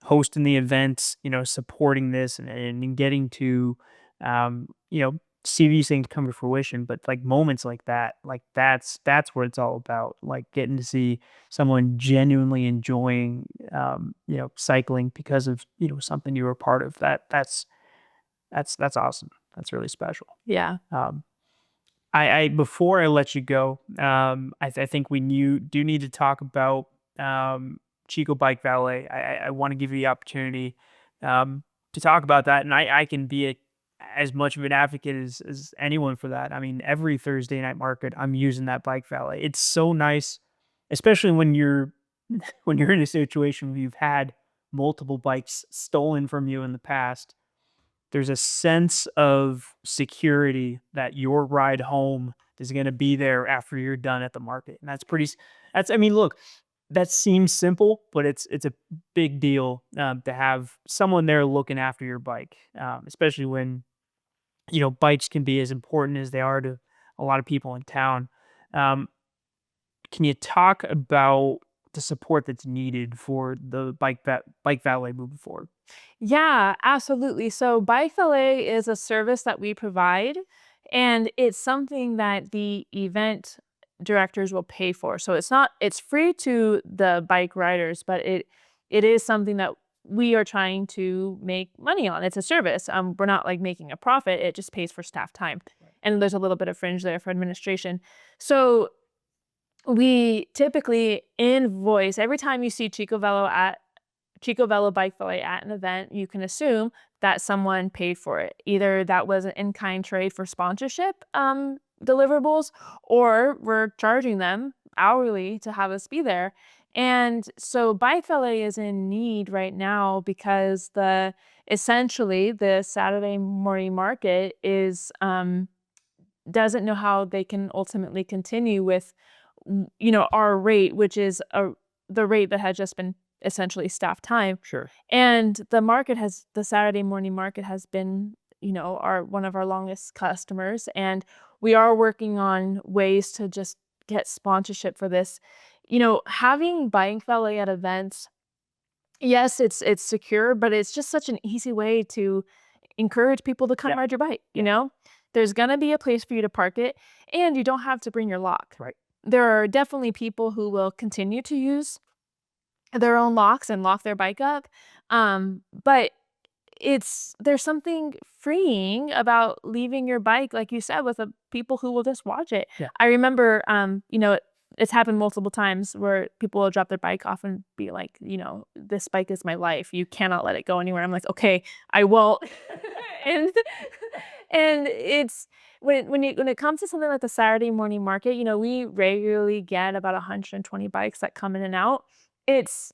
Hosting the events, supporting this and getting to, see these things come to fruition. But like moments like that, like that's what it's all about. Like getting to see someone genuinely enjoying, cycling because of, something you were a part of. That's awesome. That's really special. Yeah. Um, I before I let you go, I think do need to talk about Chico Bike Valet. I want to give you the opportunity to talk about that, and I can be as much of an advocate as anyone for that. I mean, every Thursday night market, I'm using that Bike Valet. It's so nice, especially when you're when you're in a situation where you've had multiple bikes stolen from you in the past. There's a sense of security that your ride home is going to be there after you're done at the market. And I mean, look, that seems simple, but it's a big deal to have someone there looking after your bike, especially when, bikes can be as important as they are to a lot of people in town. Um, can you talk about the support that's needed for the bike valet moving forward? Yeah, absolutely. So Bike Valet is a service that we provide, and it's something that the event directors will pay for. So it's free to the bike riders, but it is something that we are trying to make money on. It's a service. We're not like making a profit. It just pays for staff time. And there's a little bit of fringe there for administration. So we typically invoice every time you see Chico Velo Bike Valet at an event. You can assume that someone paid for it. Either that was an in-kind trade for sponsorship deliverables, or we're charging them hourly to have us be there. And so Bike Valet is in need right now because essentially the Saturday morning market is doesn't know how they can ultimately continue with our rate, which is the rate that had just been essentially staff time. Sure. And the Saturday morning market has been, our one of our longest customers, and we are working on ways to just get sponsorship for this. Having bike valet at events, yes, it's secure, but it's just such an easy way to encourage people to come Yeah. ride your bike. There's gonna be a place for you to park it, and you don't have to bring your lock. Right. There are definitely people who will continue to use their own locks and lock their bike up. But there's something freeing about leaving your bike, like you said, with people who will just watch it. Yeah. I remember, it's happened multiple times where people will drop their bike off and be like, this bike is my life. You cannot let it go anywhere. I'm like, okay, I won't. and and it's when it comes to something like the Saturday morning market, we regularly get about 120 bikes that come in and out. it's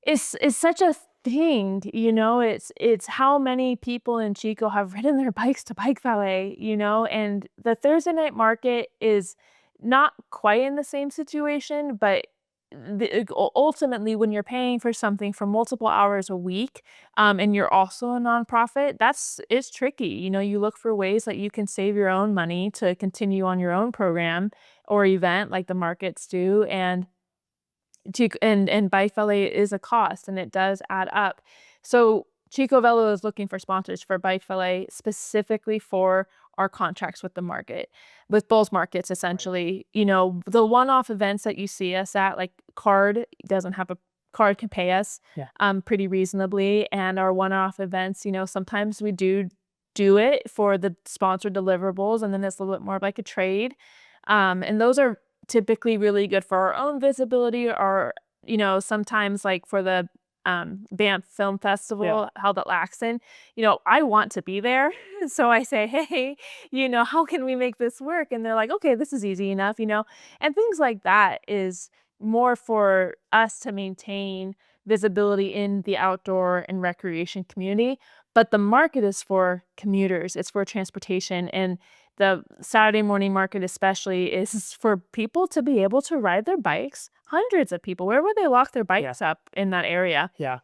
it's such a thing, it's how many people in Chico have ridden their bikes to Bike Valet, and the Thursday night market is not quite in the same situation, but ultimately, when you're paying for something for multiple hours a week, and you're also a nonprofit, it's tricky. You look for ways that you can save your own money to continue on your own program or event like the markets do, and Bike Valet is a cost, and it does add up. So Chico Velo is looking for sponsors for Bike Valet specifically for our contracts with the market, with both markets essentially. The one-off events that you see us at, like Card can pay us Yeah. pretty reasonably, and our one-off events, sometimes we do it for the sponsored deliverables, and then it's a little bit more of like a trade. And those are typically really good for our own visibility, or sometimes like for the Banff Film Festival held at Laxton. I want to be there, so I say, hey, how can we make this work? And they're like, okay, this is easy enough, and things like that is more for us to maintain visibility in the outdoor and recreation community. But the market is for commuters, it's for transportation, and the Saturday morning market especially is for people to be able to ride their bikes. Hundreds of people, where would they lock their bikes up in that area? Yeah.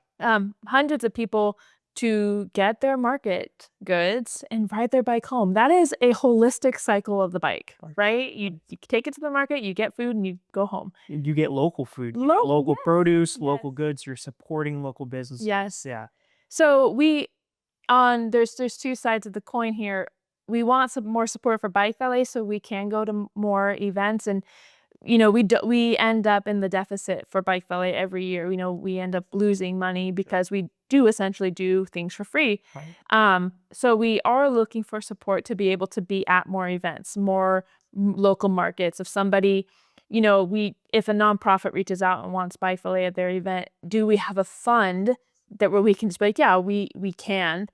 Hundreds of people to get their market goods and ride their bike home. That is a holistic cycle of the bike, right? You take it to the market, you get food, and you go home. You get local food, you get local produce, Yes. local goods. You're supporting local businesses. Yes. Yeah. So there's two sides of the coin here. We want some more support for Bike Valet so we can go to more events, and we end up in the deficit for Bike Valet every year. We end up losing money because we do essentially do things for free. Right. So we are looking for support to be able to be at more events, more local markets. If somebody, if a nonprofit reaches out and wants Bike Valet at their event, do we have a fund that where we can just be like, yeah, we can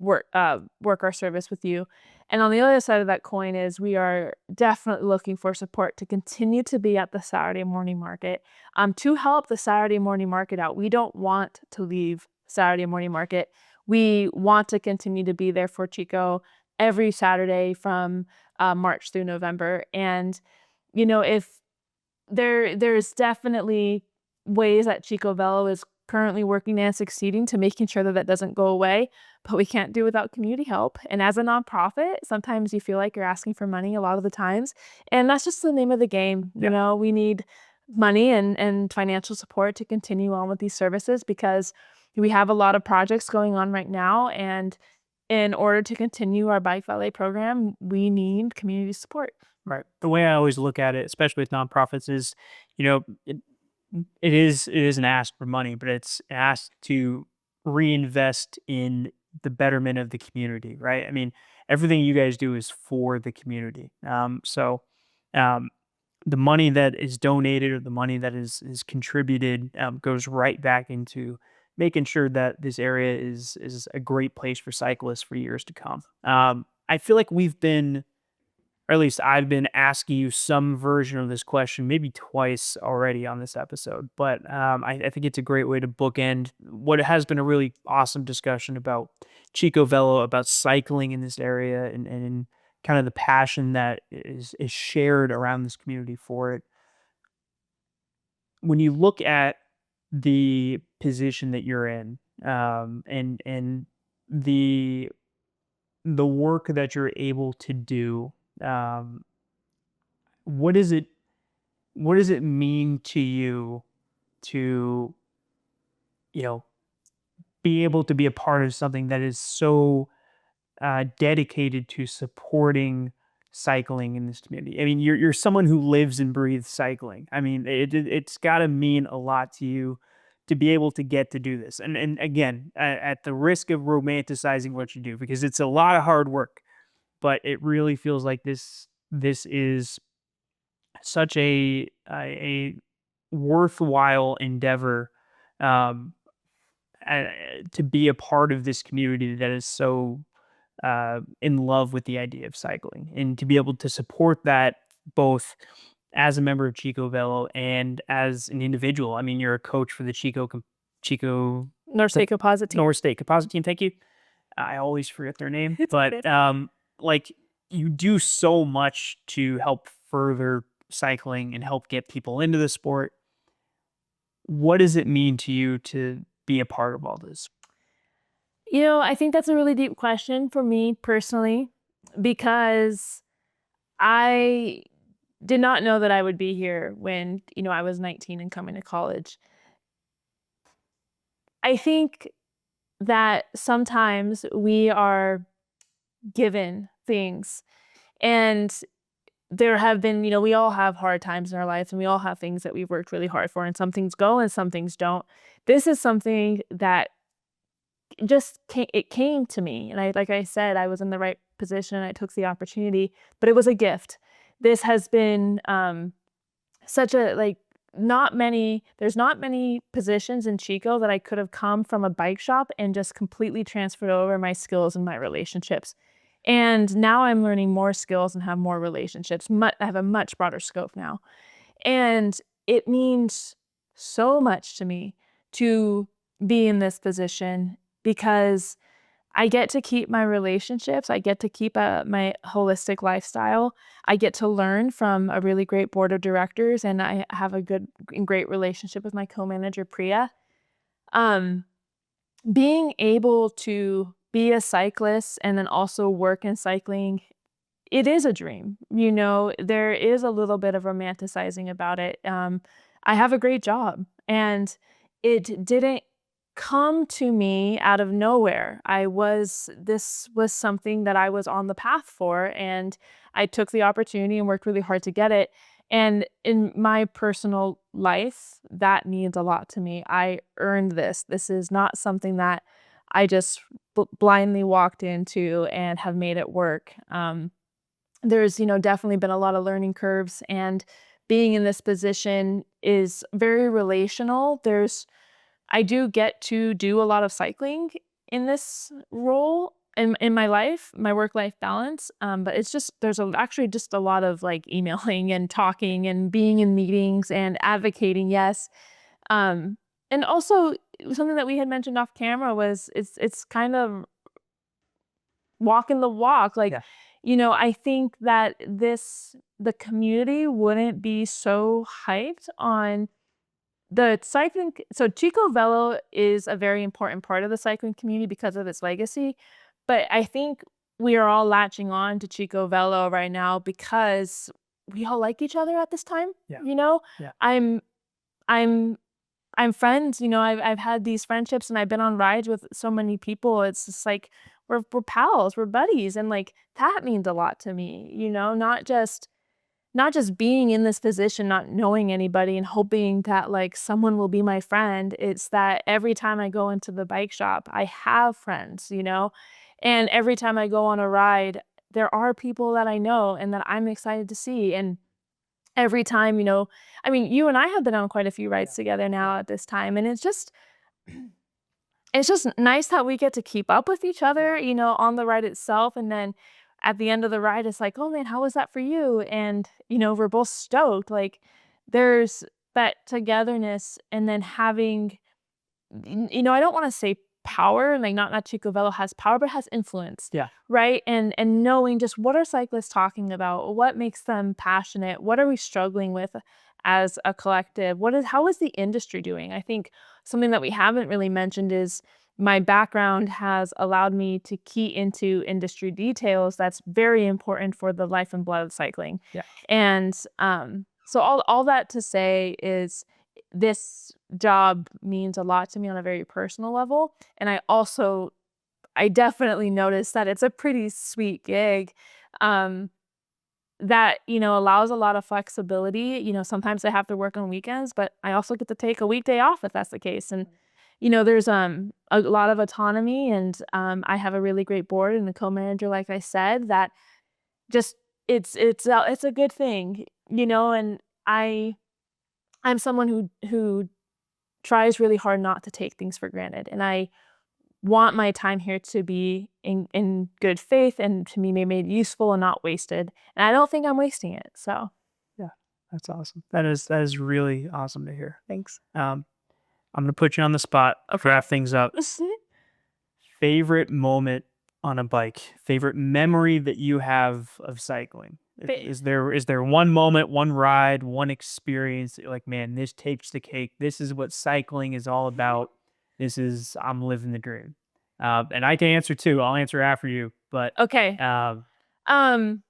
work our service with you. And on the other side of that coin is we are definitely looking for support to continue to be at the Saturday morning market, to help the Saturday morning market out. We don't want to leave Saturday morning market. We want to continue to be there for Chico every Saturday from March through November. And if there's definitely ways that Chico Velo is currently working and succeeding to making sure that doesn't go away, but we can't do without community help. And as a nonprofit, sometimes you feel like you're asking for money a lot of the times, and that's just the name of the game. We need money and financial support to continue on with these services because we have a lot of projects going on right now, and in order to continue our Bike Valet program, we need community support. Right. The way I always look at it, especially with nonprofits, is, it is an ask for money, but it's asked to reinvest in the betterment of the community, right? I mean, everything you guys do is for the community. So the money that is donated or the money that is contributed goes right back into making sure that this area is a great place for cyclists for years to come. I feel like we've been, or at least I've been asking you some version of this question maybe twice already on this episode, but I think it's a great way to bookend what has been a really awesome discussion about Chico Velo, about cycling in this area, and kind of the passion that is shared around this community for it. When you look at the position that you're in, and the the work that you're able to do, um, what is it what does it mean to you to, you know, be able to be a part of something that is so dedicated to supporting cycling in this community? I mean, you're someone who lives and breathes cycling. I mean, it's got to mean a lot to you to be able to get to do this. And again, at the risk of romanticizing what you do, because it's a lot of hard work, but it really feels like this is such a worthwhile endeavor, um, uh, to be a part of this community that is so in love with the idea of cycling, and to be able to support that both as a member of Chico Velo and as an individual. I mean, you're a coach for the Chico North State Composite Team. North State Composite Team. Thank you. I always forget their name, It's but okay. like you do so much to help further cycling and help get people into the sport. What does it mean to you to be a part of all this? I think that's a really deep question for me personally, because I did not know that I would be here when, I was 19 and coming to college. I think that sometimes we are given things, and there have been, we all have hard times in our lives, and we all have things that we've worked really hard for, and some things go and some things don't. This is something that it came to me, and like I said, I was in the right position and I took the opportunity, but it was a gift. This has been such a there's not many positions in Chico that I could have come from a bike shop and just completely transferred over my skills and my relationships. And now I'm learning more skills and have more relationships. I have a much broader scope now. And it means so much to me to be in this position, because I get to keep my relationships. I get to keep my holistic lifestyle. I get to learn from a really great board of directors, and I have a good and great relationship with my co-manager, Priya. Um, Being able to be a cyclist and then also work in cycling, it is a dream. There is a little bit of romanticizing about it. I have a great job, and it didn't come to me out of nowhere. This was something that I was on the path for, and I took the opportunity and worked really hard to get it. And in my personal life, that means a lot to me. I earned this. This is not something that I just blindly walked into and have made it work. There's, definitely been a lot of learning curves, and being in this position is very relational. I do get to do a lot of cycling in this role in my life, my work-life balance. But it's just, actually just a lot of emailing and talking and being in meetings and advocating, yes. And also something that we had mentioned off camera was it's kind of walking the walk. I think that the community wouldn't be so hyped on the cycling. So Chico Velo is a very important part of the cycling community because of its legacy. But I think we are all latching on to Chico Velo right now because we all like each other at this time. Yeah. Yeah. I'm friends, I've had these friendships and I've been on rides with so many people. It's just we're pals, we're buddies. And that means a lot to me, not just being in this position, not knowing anybody and hoping that someone will be my friend. It's that every time I go into the bike shop, I have friends, and every time I go on a ride, there are people that I know and that I'm excited to see. And every time, you and I have been on quite a few rides together now at this time. And it's just nice that we get to keep up with each other, on the ride itself. And then at the end of the ride, it's like, oh man, how was that for you? And, we're both stoked. There's that togetherness, and then having, I don't want to say power, not Chico Velo has power, but it has influence. Yeah. Right. And knowing just what are cyclists talking about, what makes them passionate, what are we struggling with as a collective, how is the industry doing? I think something that we haven't really mentioned is my background has allowed me to key into industry details that's very important for the life and blood of cycling. Yeah. And so all that to say is this job means a lot to me on a very personal level. And I definitely noticed that it's a pretty sweet gig that, allows a lot of flexibility. Sometimes I have to work on weekends, but I also get to take a weekday off if that's the case. And, there's a lot of autonomy, and I have a really great board and a co-manager, like I said, that just, it's a good thing, and I'm someone who tries really hard not to take things for granted. And I want my time here to be in good faith and to be made useful and not wasted. And I don't think I'm wasting it. So, yeah. That's awesome. That is really awesome to hear. Thanks. I'm gonna put you on the spot. Wrap things up. Favorite moment on a bike? Favorite memory that you have of cycling? Is there one moment, one ride, one experience that you're like, man, this takes the cake. This is what cycling is all about. I'm living the dream. And I can answer too. I'll answer after you. But Okay. Um,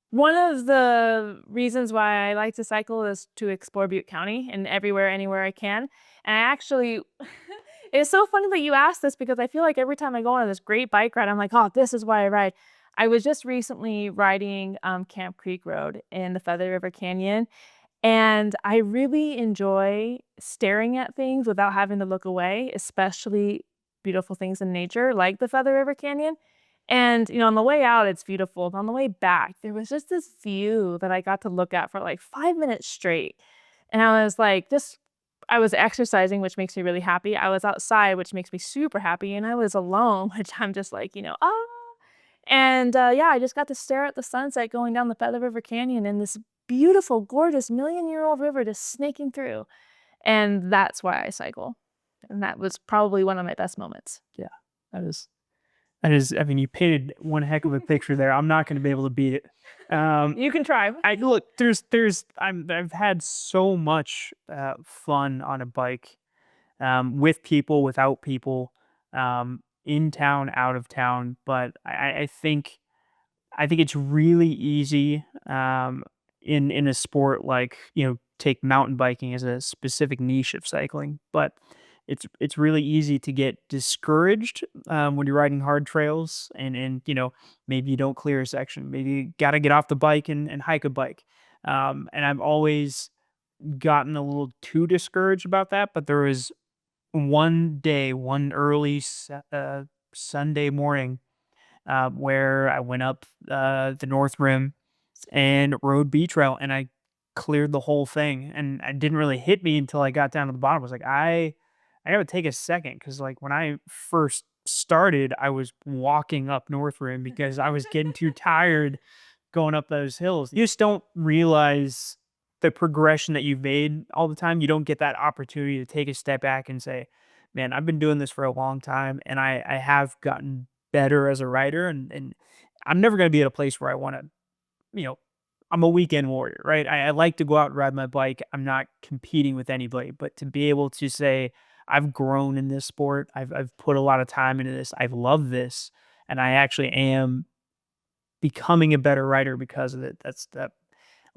One of the reasons why I like to cycle is to explore Butte County and anywhere I can. And I actually, it's so funny that you asked this because I feel like every time I go on this great bike ride, I'm like, oh, this is why I ride. I was just recently riding Camp Creek Road in the Feather River Canyon, and I really enjoy staring at things without having to look away, especially beautiful things in nature like the Feather River Canyon. And, on the way out, it's beautiful. But on the way back, there was just this view that I got to look at for like 5 minutes straight. And I was like, I was exercising, which makes me really happy. I was outside, which makes me super happy. And I was alone, which I'm just like, ah. And yeah, I just got to stare at the sunset going down the Feather River Canyon and this beautiful, gorgeous million-year-old river just snaking through. And that's why I cycle. And that was probably one of my best moments. yeah, that is I mean, you painted one heck of a picture there. I'm not gonna be able to beat it. You can try. I look, I've had so much fun on a bike, with people, without people, in town, out of town. But I think it's really easy, in a sport like, take mountain biking as a specific niche of cycling, but it's really easy to get discouraged, when you're riding hard trails, and maybe you don't clear a section, maybe you got to get off the bike and hike a bike, and I've always gotten a little too discouraged about that. But there was one day, one early Sunday morning, where I went up the North Rim and rode beach trail, and I cleared the whole thing. And it didn't really hit me until I got down to the bottom. I was like, I gotta take a second because like when I first started, I was walking up North Rim because I was getting too tired going up those hills. You just don't realize the progression that you've made all the time. You don't get that opportunity to take a step back and say, man, I've been doing this for a long time and I have gotten better as a writer, and I'm never going to be at a place where I want to, you know, I'm a weekend warrior, right? I like to go out and ride my bike. I'm not competing with anybody, but to be able to say, I've grown in this sport, I've put a lot of time into this, I've loved this, and I actually am becoming a better writer because of it. That's that.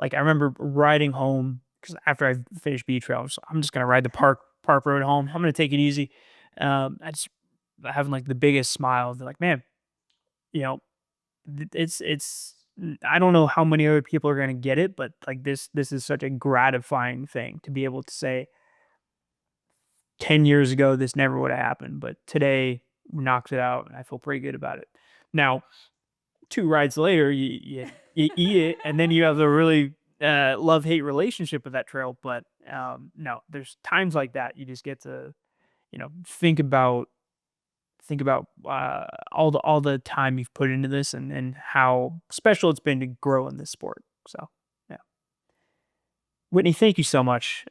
Like I remember riding home because after I finished beach trail, I'm just gonna ride the park road home. I'm gonna take it easy. I just having like the biggest smile. They're like, man, you know, I don't know how many other people are gonna get it, but like this is such a gratifying thing to be able to say. 10 years ago, this never would have happened, but today knocks it out, and I feel pretty good about it. Now, 2 rides later, you eat it, and then you have a really, love-hate relationship with that trail. But, no, there's times like that you just get to, think about, all the time you've put into this, and how special it's been to grow in this sport. So, yeah. Whitney, thank you so much.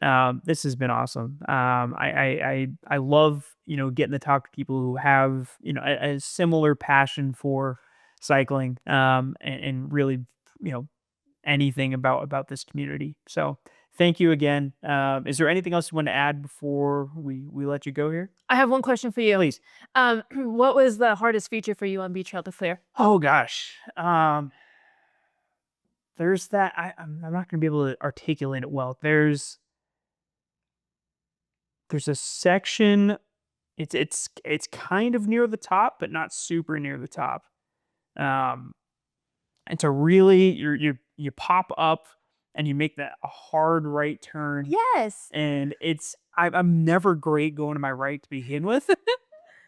This has been awesome. I love getting to talk to people who have a similar passion for cycling, and really you know anything about this community. So thank you again. Is there anything else you want to add before we let you go here? I have one question for you. Please. What was the hardest feature for you on Beach Trail to clear? Oh gosh. There's that. I'm not going to be able to articulate it well. There's a section. It's kind of near the top, but not super near the top. Um, it's a really you pop up and you make that a hard right turn, Yes. and I'm never great going to my right to begin with,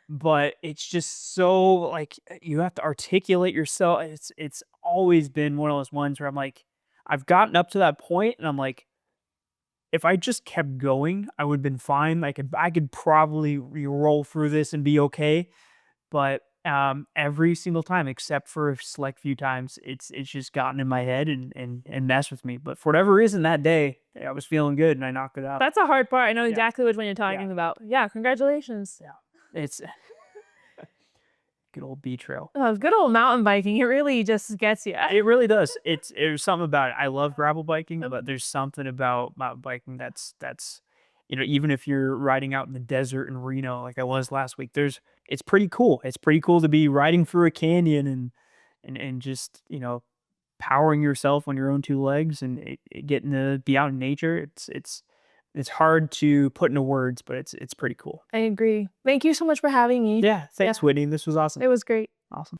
but it's just so like you have to articulate yourself. It's always been one of those ones where I'm like, I've gotten up to that point, and I'm like, if I just kept going, I would have been fine. I could probably roll through this and be okay. But every single time, except for a select few times, it's just gotten in my head and messed with me. But for whatever reason, that day I was feeling good and I knocked it out. That's a hard part. I know Yeah. exactly which one you're talking about. Yeah, congratulations. Yeah, it's good old B trail. Oh, good old mountain biking. It really just gets you. It really does. There's something about it. I love gravel biking, but there's something about mountain biking that's even if you're riding out in the desert in Reno like I was last week, it's pretty cool. It's pretty cool to be riding through a canyon and just, powering yourself on your own two legs and getting to be out in nature. It's hard to put into words, but it's pretty cool. I agree. Thank you so much for having me. Yeah, thanks, Whitney. This was awesome. It was great. Awesome.